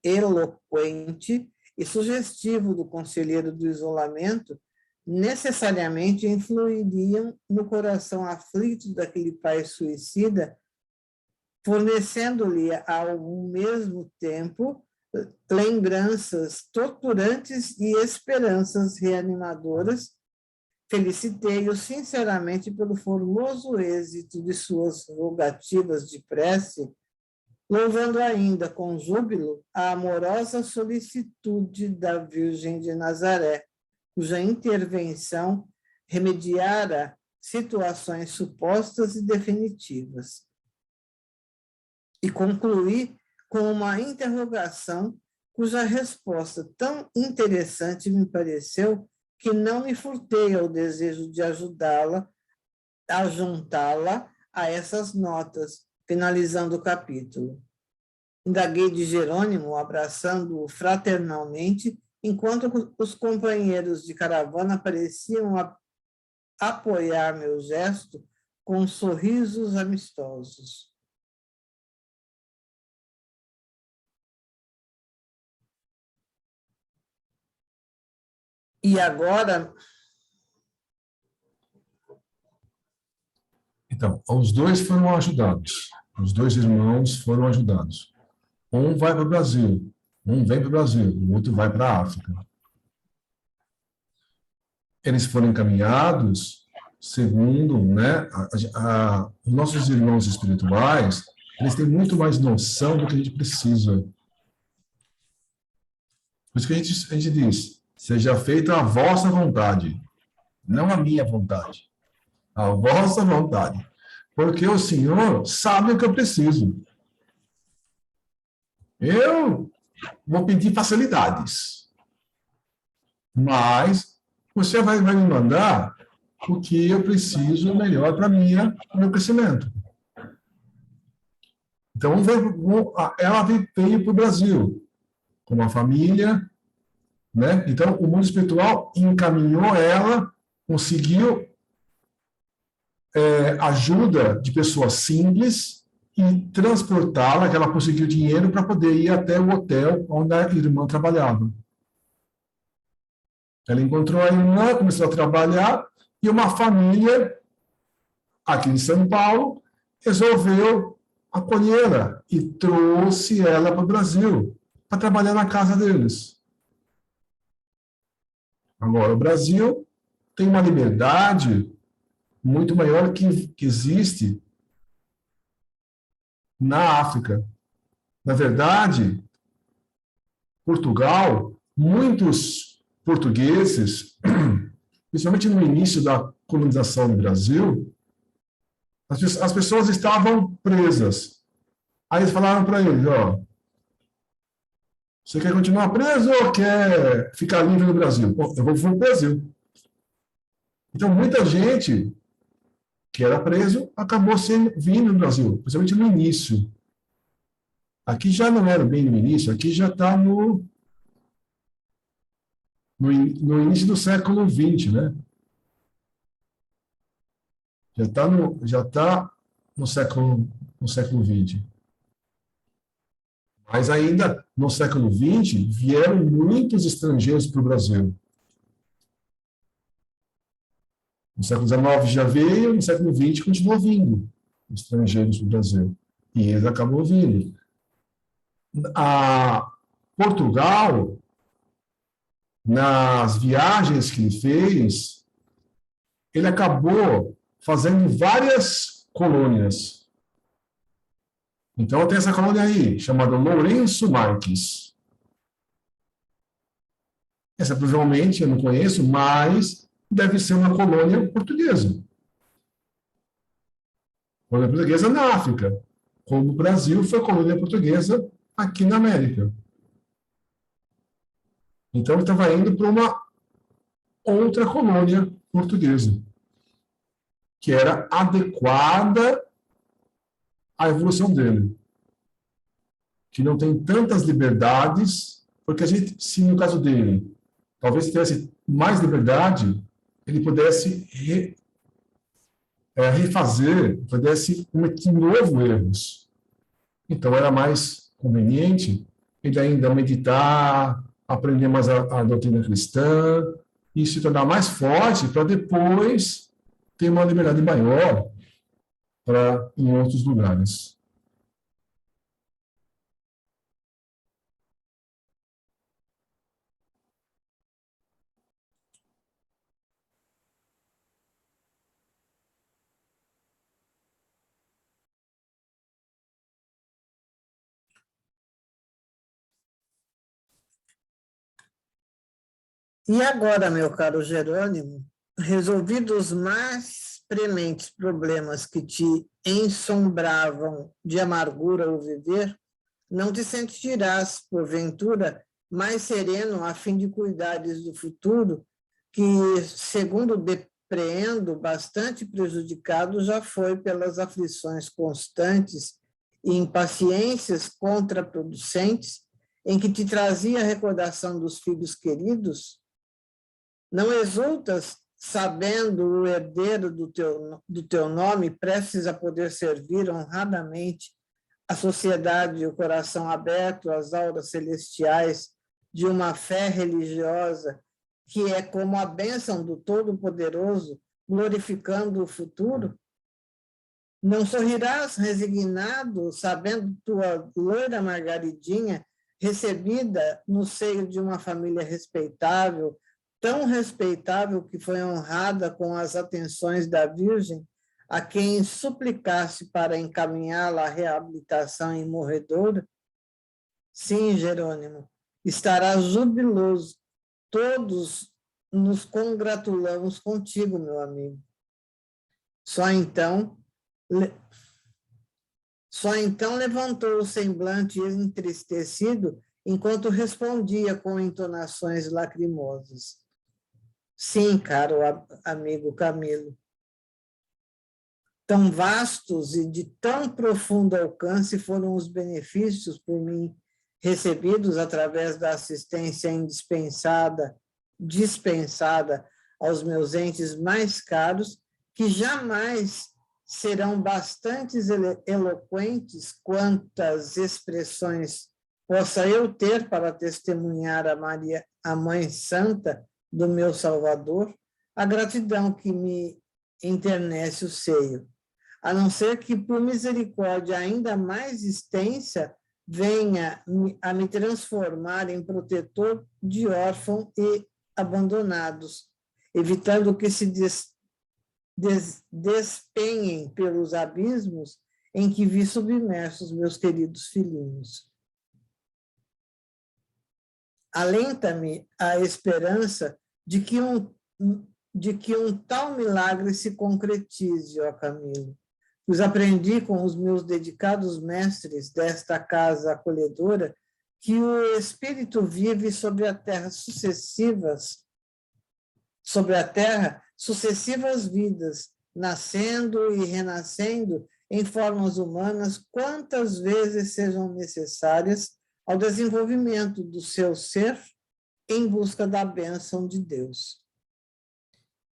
eloquente e sugestivo do conselheiro do isolamento necessariamente influiriam no coração aflito daquele pai suicida, fornecendo-lhe ao mesmo tempo lembranças torturantes e esperanças reanimadoras Felicitei-o sinceramente pelo formoso êxito de suas rogativas de prece, louvando ainda com júbilo a amorosa solicitude da Virgem de Nazaré, cuja intervenção remediara situações supostas e definitivas. E concluí com uma interrogação cuja resposta tão interessante me pareceu que não me furtei ao desejo de ajudá-la a juntá-la a essas notas, finalizando o capítulo. Indaguei de Jerônimo, abraçando-o fraternalmente, enquanto os companheiros de caravana pareciam apoiar meu gesto com sorrisos amistosos. E agora... Então, os dois foram ajudados. Os dois irmãos foram ajudados. Um vai para o Brasil, um vem para o Brasil, o outro vai para a África. Eles foram encaminhados segundo, né, os nossos irmãos espirituais, eles têm muito mais noção do que a gente precisa. Por isso que a gente diz, seja feita a vossa vontade, não a minha vontade, a vossa vontade. Porque o Senhor sabe o que eu preciso. Eu vou pedir facilidades, mas você vai me mandar o que eu preciso melhor para o meu crescimento. Então, ela veio para o Brasil com uma família, né? Então, o mundo espiritual encaminhou ela, conseguiu ajuda de pessoas simples e transportá-la, que ela conseguiu dinheiro para poder ir até o hotel onde a irmã trabalhava. Ela encontrou a irmã, começou a trabalhar, e uma família aqui em São Paulo resolveu acolhê-la e trouxe ela para o Brasil para trabalhar na casa deles. Agora, o Brasil tem uma liberdade muito maior que existe na África. Na verdade, Portugal, muitos portugueses, principalmente no início da colonização no Brasil, as pessoas estavam presas. Aí eles falaram para eles, ó, você quer continuar preso ou quer ficar livre no Brasil? Bom, eu vou para o Brasil. Então, muita gente que era preso acabou vindo no Brasil, principalmente no início. Aqui já não era bem no início, aqui já está no início do século XX, né? Já tá no século XX. Mas ainda no século XX vieram muitos estrangeiros para o Brasil. No século XIX já veio, no século XX continuou vindo estrangeiros para o Brasil. E eles acabam vindo. A Portugal, nas viagens que ele fez, ele acabou fazendo várias colônias. Então, tem essa colônia aí, chamada Lourenço Marques. Essa, provavelmente, eu não conheço, mas deve ser uma colônia portuguesa. Colônia portuguesa na África, como o Brasil foi colônia portuguesa aqui na América. Então, ele estava indo para uma outra colônia portuguesa, que era adequada à evolução dele, que não tem tantas liberdades, porque a gente, se no caso dele, talvez tivesse mais liberdade, ele pudesse refazer, pudesse cometer novo erros. Então, era mais conveniente ele ainda meditar, aprender mais a doutrina cristã e se tornar mais forte para depois ter uma liberdade maior para em outros lugares. E agora, meu caro Jerônimo, resolvidos os mais prementes problemas que te ensombravam de amargura ao viver, não te sentirás, porventura, mais sereno a fim de cuidares do futuro, que, segundo depreendo, bastante prejudicado já foi pelas aflições constantes e impaciências contraproducentes em que te trazia a recordação dos filhos queridos? Não exultas sabendo o herdeiro do teu nome prestes a poder servir honradamente a sociedade e o coração aberto às auras celestiais de uma fé religiosa que é como a bênção do Todo-Poderoso, glorificando o futuro? Não sorrirás resignado, sabendo tua loira Margaridinha, recebida no seio de uma família respeitável, tão respeitável que foi honrada com as atenções da Virgem, a quem suplicasse para encaminhá-la à reabilitação em morredoura? Sim, Jerônimo, estarás jubiloso. Todos nos congratulamos contigo, meu amigo. Só então levantou o semblante entristecido, enquanto respondia com entonações lacrimosas. Sim, caro amigo Camilo. Tão vastos e de tão profundo alcance foram os benefícios por mim recebidos através da assistência dispensada aos meus entes mais caros, que jamais serão bastante eloquentes quantas expressões possa eu ter para testemunhar a Maria, a Mãe Santa do meu Salvador, a gratidão que me enternece o seio, a não ser que, por misericórdia ainda mais extensa, venha a me transformar em protetor de órfãos e abandonados, evitando que se despenhem pelos abismos em que vi submersos meus queridos filhinhos. Alenta-me a esperança de que um tal milagre se concretize, ó Camilo, pois aprendi com os meus dedicados mestres desta casa acolhedora que o Espírito vive sobre a terra sucessivas vidas, nascendo e renascendo em formas humanas quantas vezes sejam necessárias ao desenvolvimento do seu ser em busca da bênção de Deus.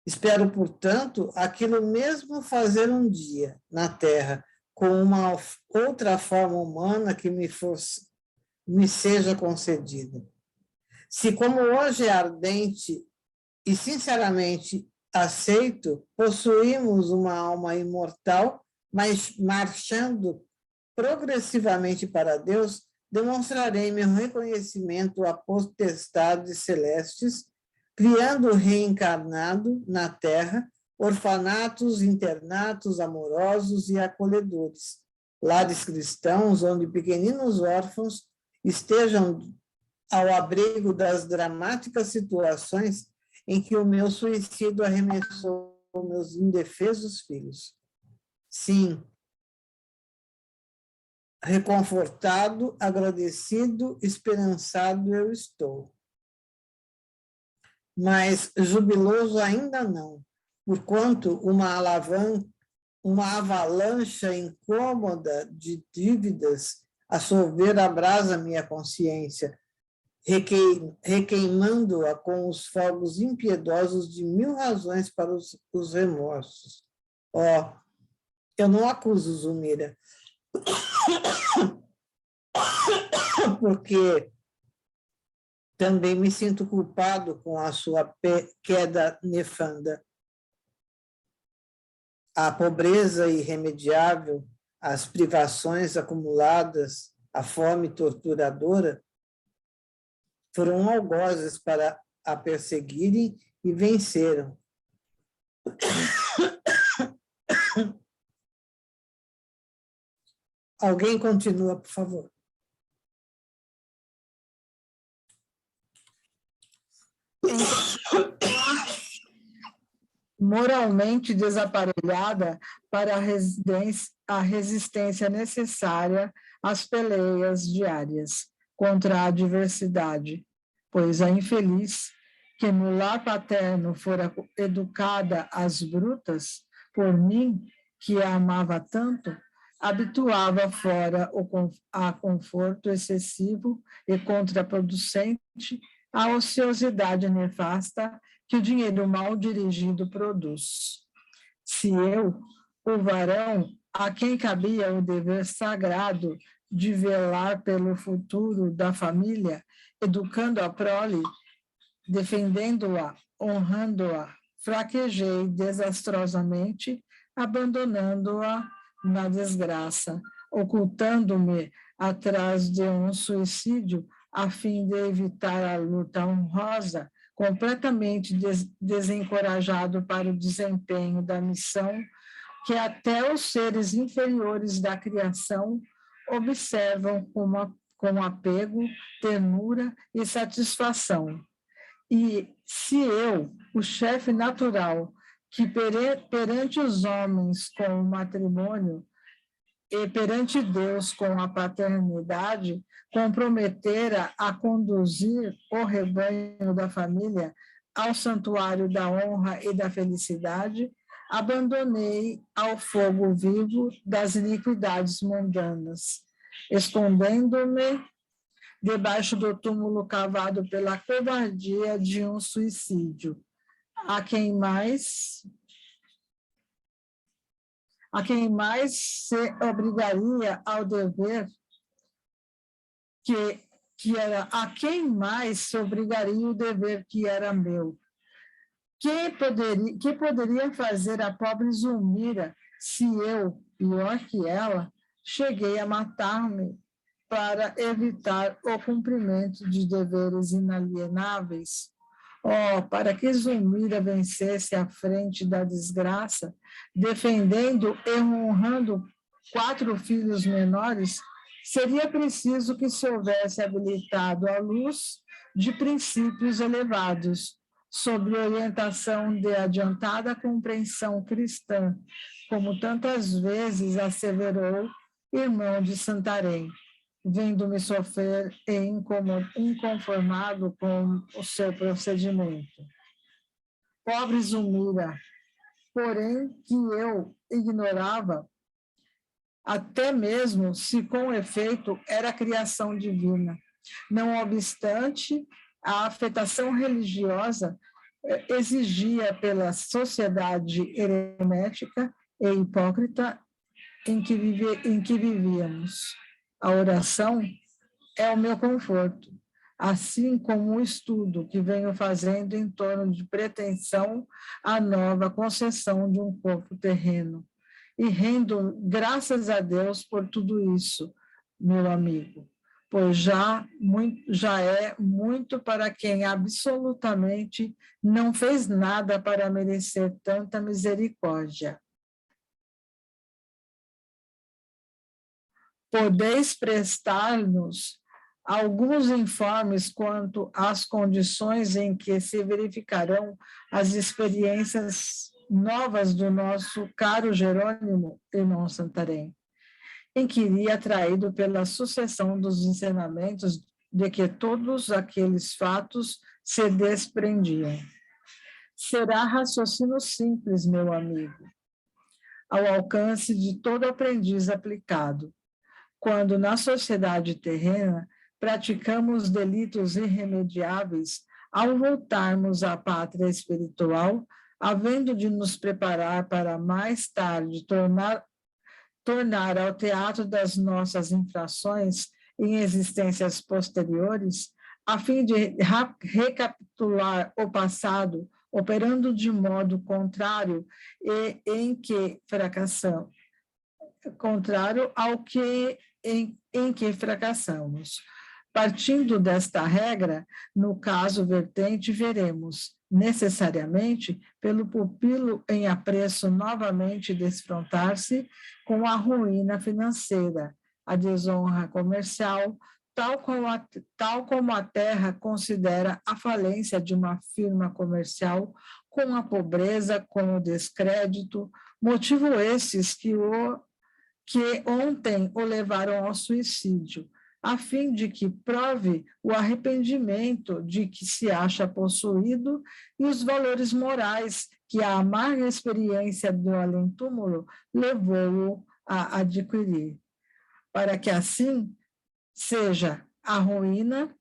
Espero, portanto, aquilo mesmo fazer um dia na Terra, com uma outra forma humana que me seja concedida. Se, como hoje é ardente e sinceramente aceito, possuímos uma alma imortal, mas marchando progressivamente para Deus, demonstrarei meu reconhecimento a potestades celestes, criando reencarnado na Terra orfanatos, internatos amorosos e acolhedores, lares cristãos onde pequeninos órfãos estejam ao abrigo das dramáticas situações em que o meu suicídio arremessou meus indefesos filhos. Sim, reconfortado, agradecido, esperançado eu estou. Mas jubiloso ainda não, porquanto uma avalanche incômoda de dívidas a sorver abrasa minha consciência, requeimando-a com os fogos impiedosos de 1000 razões para os remorsos. Eu não acuso Zulmira, porque também me sinto culpado com a sua queda nefanda. A pobreza irremediável, as privações acumuladas, a fome torturadora, foram algozes para a perseguirem e venceram. Alguém continua, por favor. moralmente desaparelhada para a resistência necessária às peleias diárias contra a adversidade, pois a infeliz, que no lar paterno fora educada às brutas, por mim, que a amava tanto, habituava fora a conforto excessivo e contraproducente, a ociosidade nefasta que o dinheiro mal dirigido produz. Se eu, o varão, a quem cabia o dever sagrado de velar pelo futuro da família, educando a prole, defendendo-a, honrando-a, fraquejei desastrosamente, abandonando-a na desgraça, ocultando-me atrás de um suicídio a fim de evitar a luta honrosa, completamente desencorajado para o desempenho da missão que até os seres inferiores da criação observam com apego, ternura e satisfação. E se eu, o chefe natural, que perante os homens com o matrimônio e perante Deus com a paternidade, comprometera a conduzir o rebanho da família ao santuário da honra e da felicidade, abandonei ao fogo vivo das iniquidades mundanas, escondendo-me debaixo do túmulo cavado pela covardia de um suicídio, a quem mais se obrigaria ao dever que era a quem mais se obrigaria o dever que era meu. Que poderia fazer a pobre Zulmira se eu, pior que ela, cheguei a matar-me para evitar o cumprimento de deveres inalienáveis? Oh, para que Zulmira vencesse à frente da desgraça, defendendo e honrando 4 filhos menores, seria preciso que se houvesse habilitado a luz de princípios elevados, sob orientação de adiantada compreensão cristã, como tantas vezes asseverou irmão de Santarém, vendo-me sofrer e inconformado com o seu procedimento. Pobre Zulmira, porém que eu ignorava, até mesmo se com efeito era criação divina. Não obstante, a afetação religiosa exigia pela sociedade hermética e hipócrita em que vivíamos. A oração é o meu conforto, assim como o estudo que venho fazendo em torno de pretensão à nova concessão de um corpo terreno. E rendo graças a Deus por tudo isso, meu amigo, pois já é muito para quem absolutamente não fez nada para merecer tanta misericórdia. Podeis prestar-nos alguns informes quanto às condições em que se verificarão as experiências novas do nosso caro Jerônimo, irmão Santarém, em que iria atraído pela sucessão dos ensinamentos de que todos aqueles fatos se desprendiam. Será raciocínio simples, meu amigo, ao alcance de todo aprendiz aplicado, quando na sociedade terrena praticamos delitos irremediáveis, ao voltarmos à pátria espiritual, havendo de nos preparar para mais tarde tornar ao teatro das nossas infrações em existências posteriores, a fim de recapitular o passado, operando de modo contrário e em que fracassamos, contrário ao que em que fracassamos. Partindo desta regra, no caso vertente, veremos, necessariamente, pelo pupilo em apreço novamente desfrontar-se com a ruína financeira, a desonra comercial, tal como a Terra considera a falência de uma firma comercial com a pobreza, com o descrédito, motivo esses que ontem o levaram ao suicídio, a fim de que prove o arrependimento de que se acha possuído e os valores morais que a amarga experiência do além-túmulo levou-o a adquirir, para que assim seja a ruína,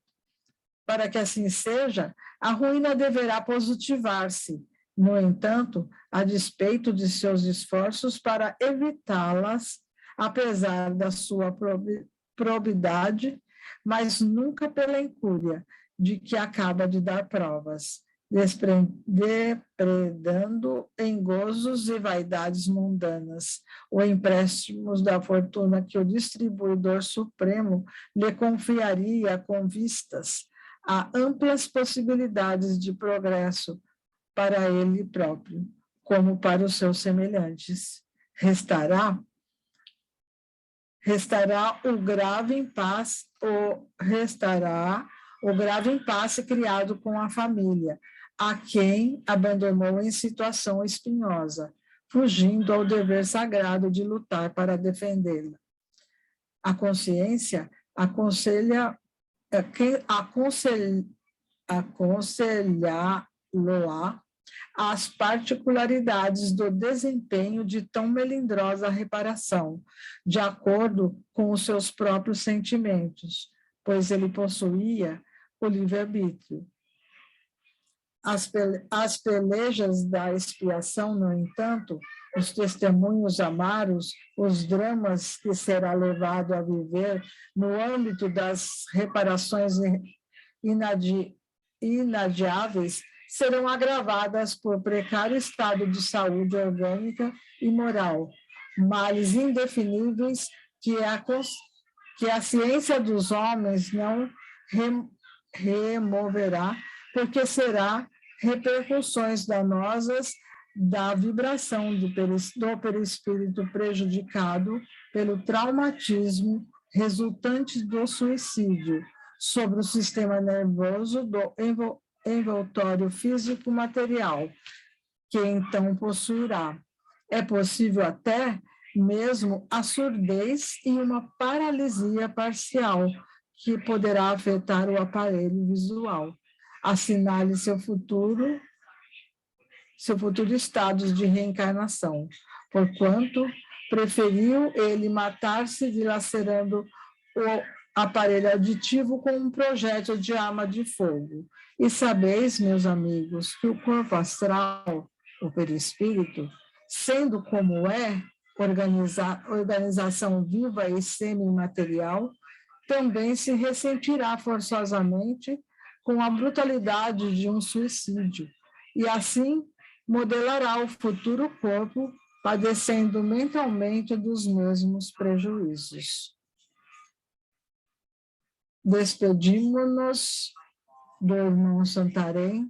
deverá positivar-se. No entanto, a despeito de seus esforços para evitá-las, apesar da sua probidade, mas nunca pela incúria de que acaba de dar provas, depredando em gozos e vaidades mundanas, ou empréstimos da fortuna que o distribuidor supremo lhe confiaria com vistas a amplas possibilidades de progresso para ele próprio, como para os seus semelhantes. Restará o grave impasse criado com a família, a quem abandonou em situação espinhosa, fugindo ao dever sagrado de lutar para defendê-la. A consciência aconselhá-lo-á as particularidades do desempenho de tão melindrosa reparação, de acordo com os seus próprios sentimentos, pois ele possuía o livre-arbítrio. As pelejas da expiação, no entanto, os testemunhos amaros, os dramas que será levado a viver no âmbito das reparações inadiáveis, serão agravadas por precário estado de saúde orgânica e moral, males indefiníveis que a ciência dos homens não removerá, porque será repercussões danosas da vibração do perispírito prejudicado pelo traumatismo resultante do suicídio sobre o sistema nervoso do envoltório físico material, que então possuirá. É possível até mesmo a surdez e uma paralisia parcial, que poderá afetar o aparelho visual. Assinale seu futuro estado de reencarnação, porquanto preferiu ele matar-se dilacerando o aparelho auditivo com um projétil de arma de fogo. E sabeis, meus amigos, que o corpo astral, o perispírito, sendo como é, organização viva e semi-material, também se ressentirá forçosamente com a brutalidade de um suicídio, e assim modelará o futuro corpo, padecendo mentalmente dos mesmos prejuízos. Despedimos-nos do irmão Santarém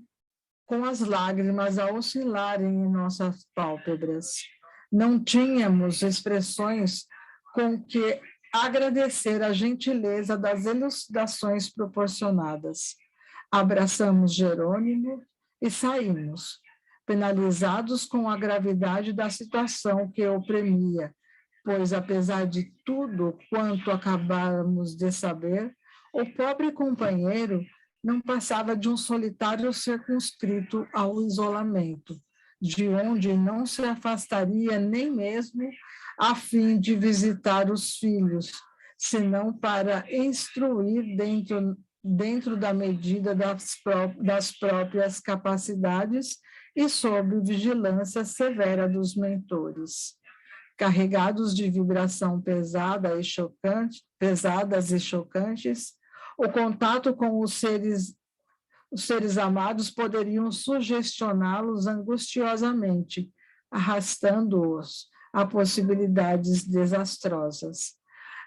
com as lágrimas a oscilarem em nossas pálpebras. Não tínhamos expressões com que agradecer a gentileza das elucidações proporcionadas. Abraçamos Jerônimo e saímos, penalizados com a gravidade da situação que oprimia, pois, apesar de tudo quanto acabáramos de saber, o pobre companheiro não passava de um solitário circunscrito ao isolamento, de onde não se afastaria nem mesmo a fim de visitar os filhos, senão para instruir dentro da medida das próprias capacidades e sob vigilância severa dos mentores. Carregados de vibração pesadas e chocantes, o contato com os seres amados poderiam sugestioná-los angustiosamente, arrastando-os a possibilidades desastrosas.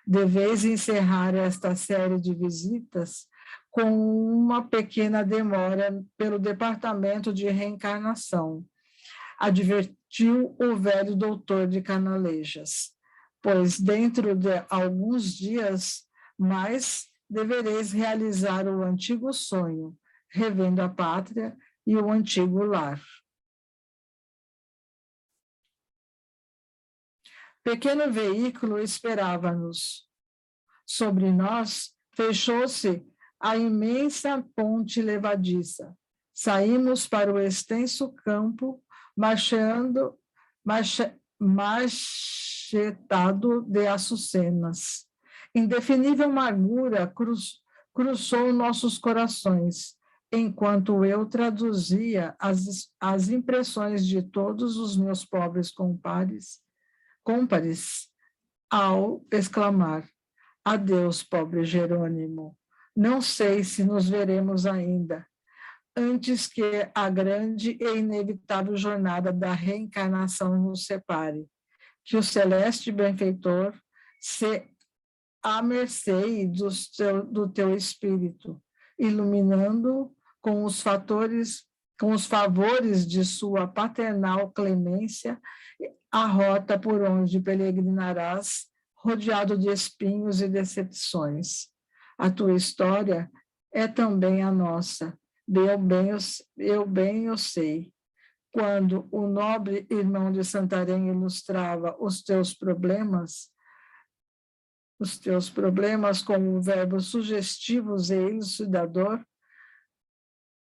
Deveis encerrar esta série de visitas com uma pequena demora pelo departamento de reencarnação, advertiu o velho doutor de Canalejas, pois dentro de alguns dias mais devereis realizar o antigo sonho, revendo a pátria e o antigo lar. Pequeno veículo esperava-nos. Sobre nós, fechou-se a imensa ponte levadiça. Saímos para o extenso campo, machetado de açucenas. Indefinível amargura cruzou nossos corações, enquanto eu traduzia as impressões de todos os meus pobres cômpares, ao exclamar: adeus, pobre Jerônimo, não sei se nos veremos ainda, antes que a grande e inevitável jornada da reencarnação nos separe. Que o celeste benfeitor se amercê do teu espírito, iluminando com os favores de sua paternal clemência a rota por onde peregrinarás, rodeado de espinhos e decepções. A tua história é também a nossa, eu bem o sei. Quando o nobre irmão de Santarém ilustrava os teus problemas com verbos sugestivos e elucidador,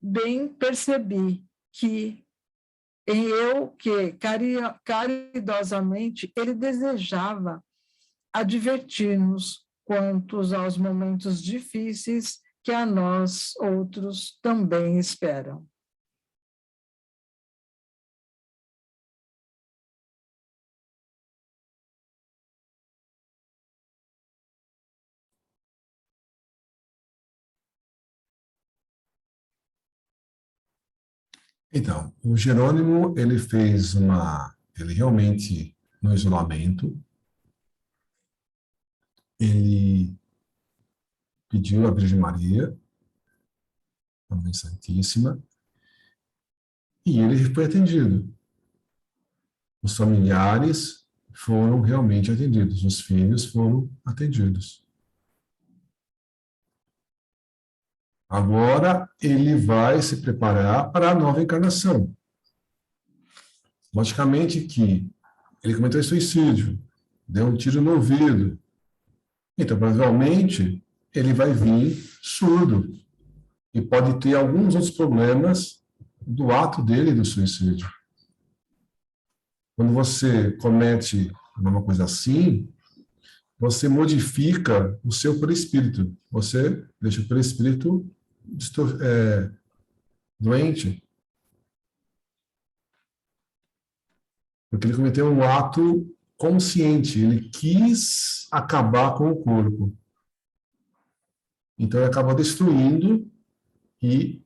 bem percebi que caridosamente ele desejava advertir-nos quanto aos momentos difíceis que a nós outros também esperam. Então, o Jerônimo, ele realmente, no isolamento, ele pediu à Virgem Maria, a Mãe Santíssima, e ele foi atendido. Os familiares foram realmente atendidos, os filhos foram atendidos. Agora ele vai se preparar para a nova encarnação. Logicamente que ele cometeu suicídio, deu um tiro no ouvido. Então, provavelmente, ele vai vir surdo e pode ter alguns outros problemas do ato dele do suicídio. Quando você comete uma coisa assim, você modifica o seu perispírito. Você deixa o perispírito doente. Porque ele cometeu um ato consciente, ele quis acabar com o corpo. Então ele acaba destruindo e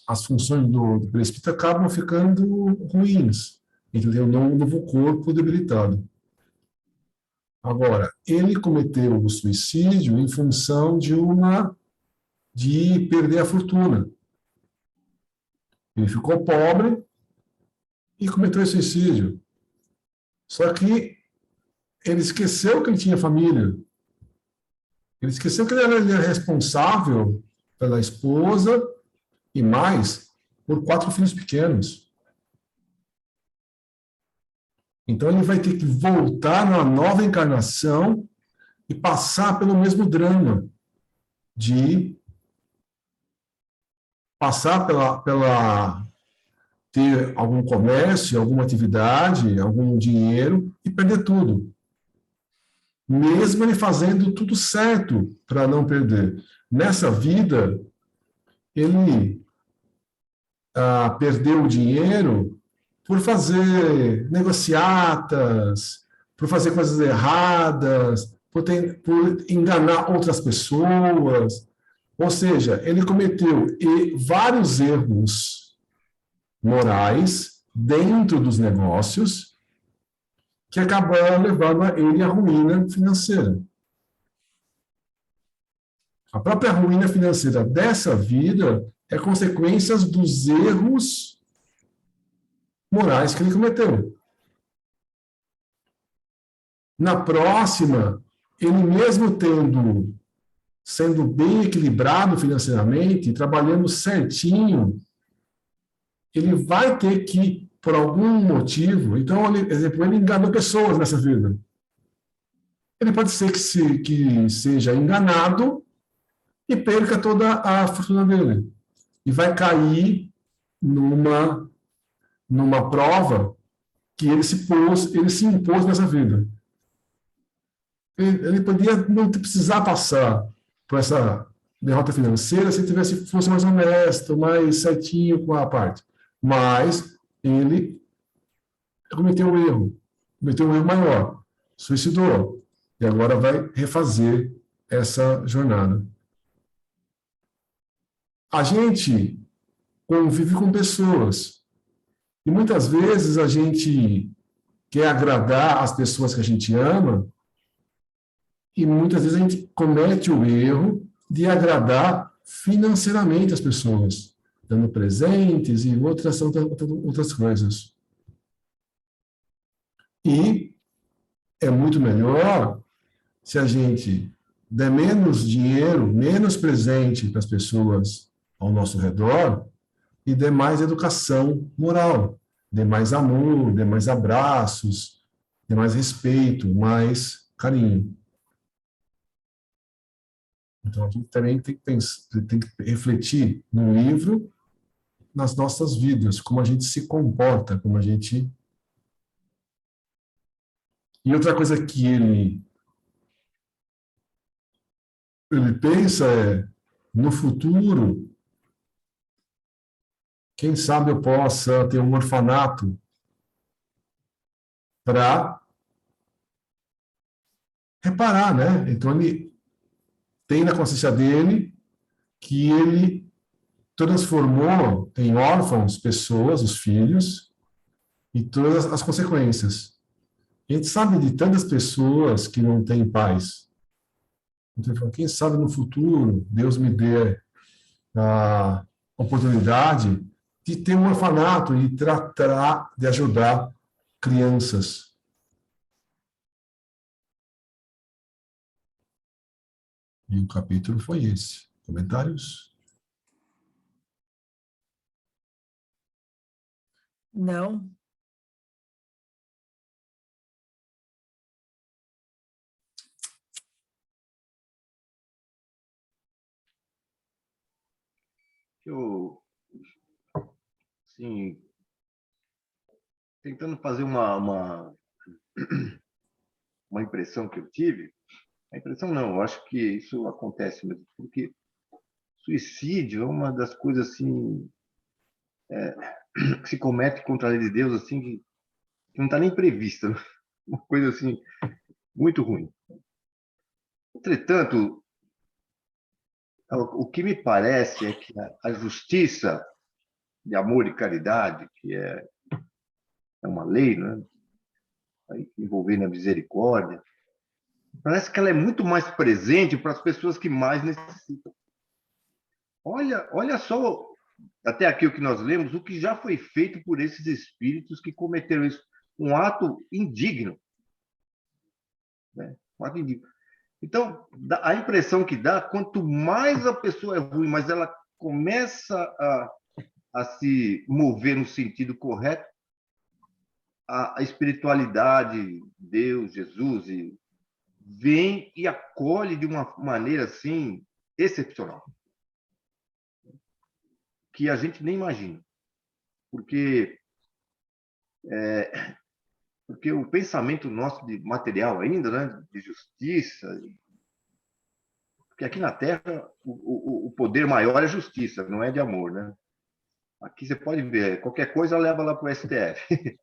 as funções do perispírito acabam ficando ruins. Então tem um novo corpo debilitado. Agora, ele cometeu o suicídio em função de perder a fortuna. Ele ficou pobre e cometeu esse suicídio. Só que ele esqueceu que ele tinha família. Ele esqueceu que ele era responsável pela esposa e mais por 4 filhos pequenos. Então ele vai ter que voltar na nova encarnação e passar pelo mesmo drama de passar pela ter algum comércio, alguma atividade, algum dinheiro e perder tudo. Mesmo ele fazendo tudo certo para não perder. Nessa vida, ele perdeu o dinheiro por fazer negociatas, por fazer coisas erradas, por enganar outras pessoas. Ou seja, ele cometeu vários erros morais dentro dos negócios que acabaram levando ele à ruína financeira. A própria ruína financeira dessa vida é consequência dos erros morais que ele cometeu. Na próxima, ele mesmo sendo bem equilibrado financeiramente, trabalhando certinho, ele vai ter que, por algum motivo, então, exemplo, ele enganou pessoas nessa vida. Ele pode ser que seja enganado e perca toda a fortuna dele. E vai cair numa prova que ele se impôs nessa vida. Ele poderia não precisar passar por essa derrota financeira se fosse mais honesto, mais certinho com a parte. Mas ele cometeu um erro maior, suicidou, e agora vai refazer essa jornada. A gente convive com pessoas, e muitas vezes a gente quer agradar as pessoas que a gente ama, e muitas vezes a gente comete o erro de agradar financeiramente as pessoas, dando presentes e outras coisas. E é muito melhor se a gente der menos dinheiro, menos presente para as pessoas ao nosso redor e der mais educação moral, dê mais amor, dê mais abraços, dê mais respeito, mais carinho. Então, a gente também tem que refletir no livro, nas nossas vidas, como a gente se comporta, como a gente... E outra coisa que ele pensa é, no futuro, quem sabe eu possa ter um orfanato para reparar, né? Então, ele tem na consciência dele que ele transformou em órfãos pessoas, os filhos, e todas as consequências. A gente sabe de tantas pessoas que não têm pais. Então, quem sabe no futuro Deus me dê a oportunidade de ter um orfanato e tratar de ajudar crianças. E o capítulo foi esse. Comentários? Não. Eu, assim, tentando fazer uma impressão que eu tive, a impressão não, eu acho que isso acontece mesmo, porque suicídio é uma das coisas assim que se comete contra a lei de Deus assim que não está nem prevista, uma coisa assim muito ruim. Entretanto, o que me parece é que a justiça de amor e caridade, que é uma lei, né, envolvendo a misericórdia, parece que ela é muito mais presente para as pessoas que mais necessitam. Olha só, até aqui o que nós lemos, o que já foi feito por esses espíritos que cometeram isso. Um ato indigno. Né? Um ato indigno. Então, a impressão que dá, quanto mais a pessoa é ruim, mas ela começa a se mover no sentido correto, a espiritualidade, Deus, Jesus, vem e acolhe de uma maneira assim excepcional, que a gente nem imagina, porque o pensamento nosso de material ainda, né, de justiça, porque aqui na Terra o poder maior é justiça, não é de amor, né? Aqui você pode ver, qualquer coisa leva lá para o STF.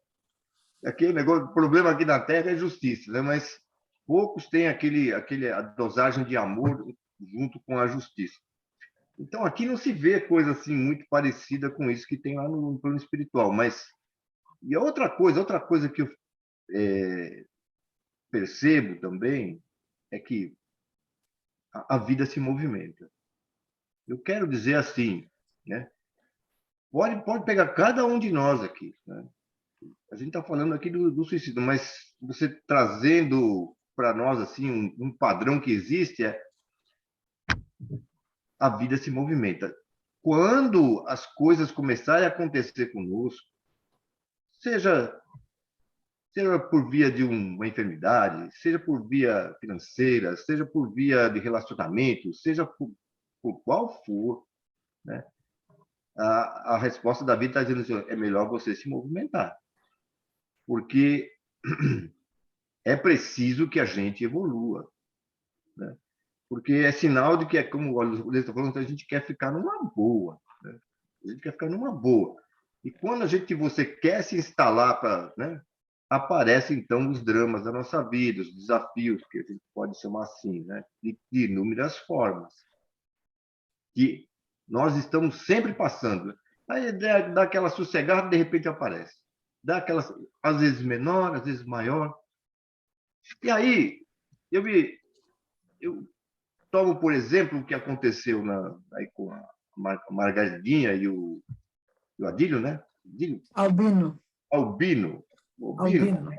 Aqui o problema aqui na Terra é justiça, né? Mas poucos têm a dosagem de amor junto com a justiça. Então, aqui não se vê coisa assim muito parecida com isso que tem lá no plano espiritual. Mas, e outra coisa que eu percebo também é que a vida se movimenta. Eu quero dizer assim, né? Pode pegar cada um de nós aqui, né? A gente está falando aqui do suicídio, mas você trazendo para nós assim um padrão que existe é a vida se movimenta. Quando as coisas começarem a acontecer conosco, seja por via de uma enfermidade, seja por via financeira, seja por via de relacionamento, seja por qual for, né? A resposta da vida está dizendo assim, é melhor você se movimentar, porque é preciso que a gente evolua, né? Porque é sinal de que, como o Luiz está falando, a gente quer ficar numa boa, né? A gente quer ficar numa boa. E quando você quer se instalar para, né, aparecem então os dramas da nossa vida, os desafios, que a gente pode chamar assim, né, de inúmeras formas, que nós estamos sempre passando. Aí dá aquela sossegada, de repente aparece. Dá aquela, às vezes menor, às vezes maior. E aí, eu tomo, por exemplo, o que aconteceu aí com a Margaridinha e o Adílio, né? Adílio? Albino. Albino. Albino.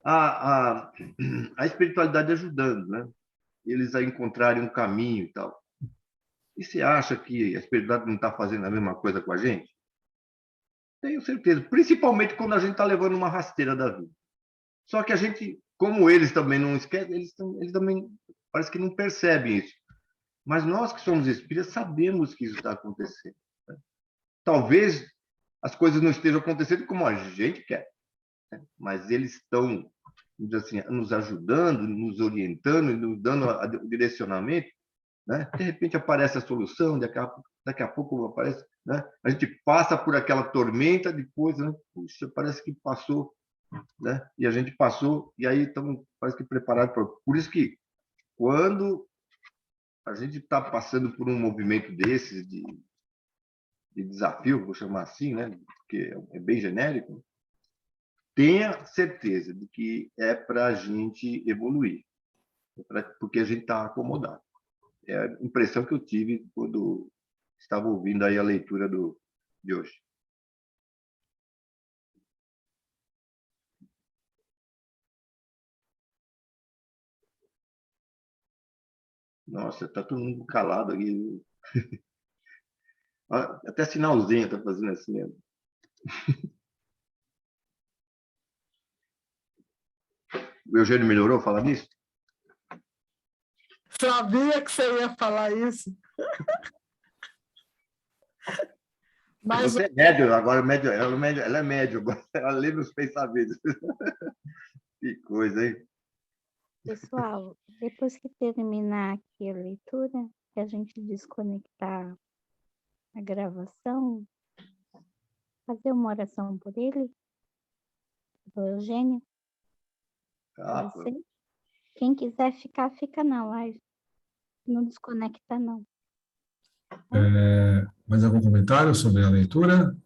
A, a espiritualidade ajudando, né? Eles a encontrarem um caminho e tal. E você acha que a espiritualidade não está fazendo a mesma coisa com a gente? Tenho certeza. Principalmente quando a gente está levando uma rasteira da vida. Só que a gente, como eles também não esquecem, eles também parece que não percebem isso. Mas nós que somos espíritas sabemos que isso está acontecendo, né? Talvez as coisas não estejam acontecendo como a gente quer, né? Mas eles estão, assim, nos ajudando, nos orientando, nos dando o direcionamento, né? De repente aparece a solução, daqui a pouco aparece, né? A gente passa por aquela tormenta, depois, né? Puxa, parece que passou, né? E a gente passou, e aí estamos, parece que preparados para... Por isso que, quando a gente está passando por um movimento desses, de desafio, vou chamar assim, né? Porque é bem genérico, tenha certeza de que é para a gente evoluir, porque a gente está acomodado. É a impressão que eu tive quando estava ouvindo aí a leitura de hoje. Nossa, está todo mundo calado aqui. Até sinalzinho está fazendo assim mesmo. O Eugênio melhorou falar nisso? Sabia que você ia falar isso. Mas Você é médio agora, ela é médio, ela lê meus pensamentos. Que coisa, hein? Pessoal, depois que terminar aqui a leitura, que a gente desconectar a gravação, fazer uma oração por ele, do Eugênio, pode ser? Quem quiser ficar, fica na live. Não desconecta, não. Mais algum comentário sobre a leitura?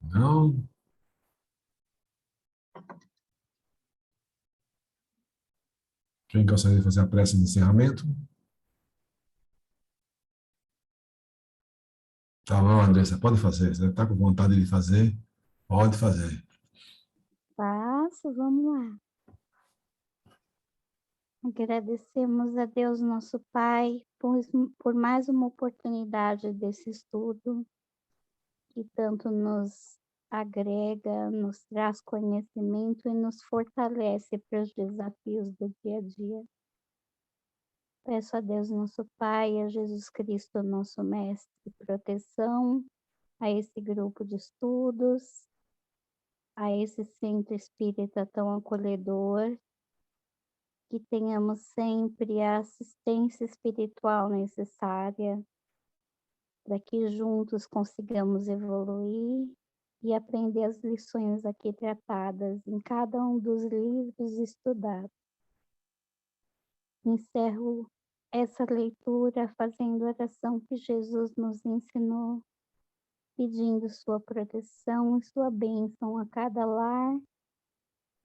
Não? Quem gostaria de fazer a prece de encerramento? Tá bom, Andressa, pode fazer. Você está com vontade de fazer? Pode fazer. Faço, vamos lá. Agradecemos a Deus, nosso Pai, por mais uma oportunidade desse estudo, que tanto nos agrega, nos traz conhecimento e nos fortalece para os desafios do dia a dia. Peço a Deus, nosso Pai, a Jesus Cristo, nosso Mestre, proteção a esse grupo de estudos, a esse centro espírita tão acolhedor, que tenhamos sempre a assistência espiritual necessária para que juntos consigamos evoluir e aprender as lições aqui tratadas em cada um dos livros estudados. Encerro essa leitura fazendo a oração que Jesus nos ensinou, pedindo sua proteção e sua bênção a cada lar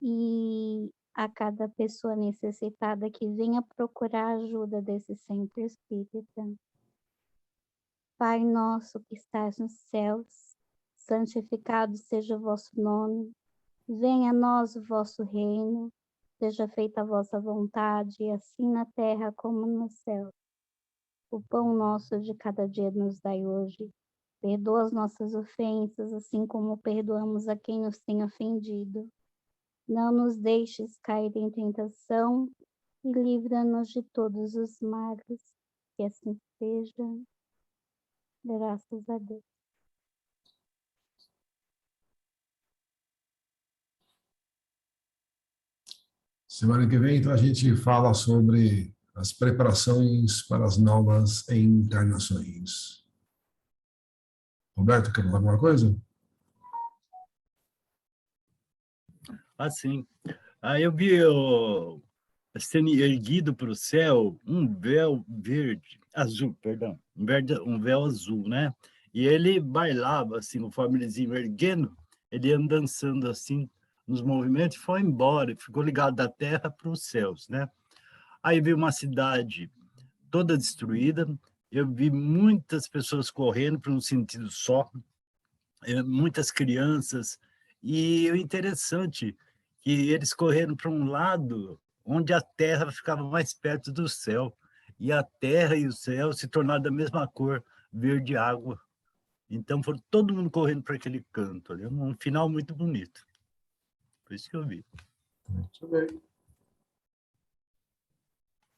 e a cada pessoa necessitada que venha procurar a ajuda desse centro espírita. Pai nosso que estás nos céus, santificado seja o vosso nome, venha a nós o vosso reino, seja feita a vossa vontade, assim na terra como no céu. O pão nosso de cada dia nos dai hoje. Perdoa as nossas ofensas, assim como perdoamos a quem nos tem ofendido. Não nos deixes cair em tentação e livra-nos de todos os males. Que assim seja. Graças a Deus. Semana que vem, então, a gente fala sobre as preparações para as novas encarnações. Roberto, quer falar alguma coisa? Assim, aí eu vi sendo erguido para o céu um véu verde, azul, perdão, um véu azul, né? E ele bailava assim, conforme eles iam erguendo, ele ia dançando assim nos movimentos e foi embora, ficou ligado da terra para os céus, né? Aí veio uma cidade toda destruída, eu vi muitas pessoas correndo para um sentido só, muitas crianças, e o interessante que eles correram para um lado onde a terra ficava mais perto do céu, e a terra e o céu se tornaram da mesma cor, verde água. Então, foram todo mundo correndo para aquele canto ali, um final muito bonito. Por isso que eu vi. Muito bem.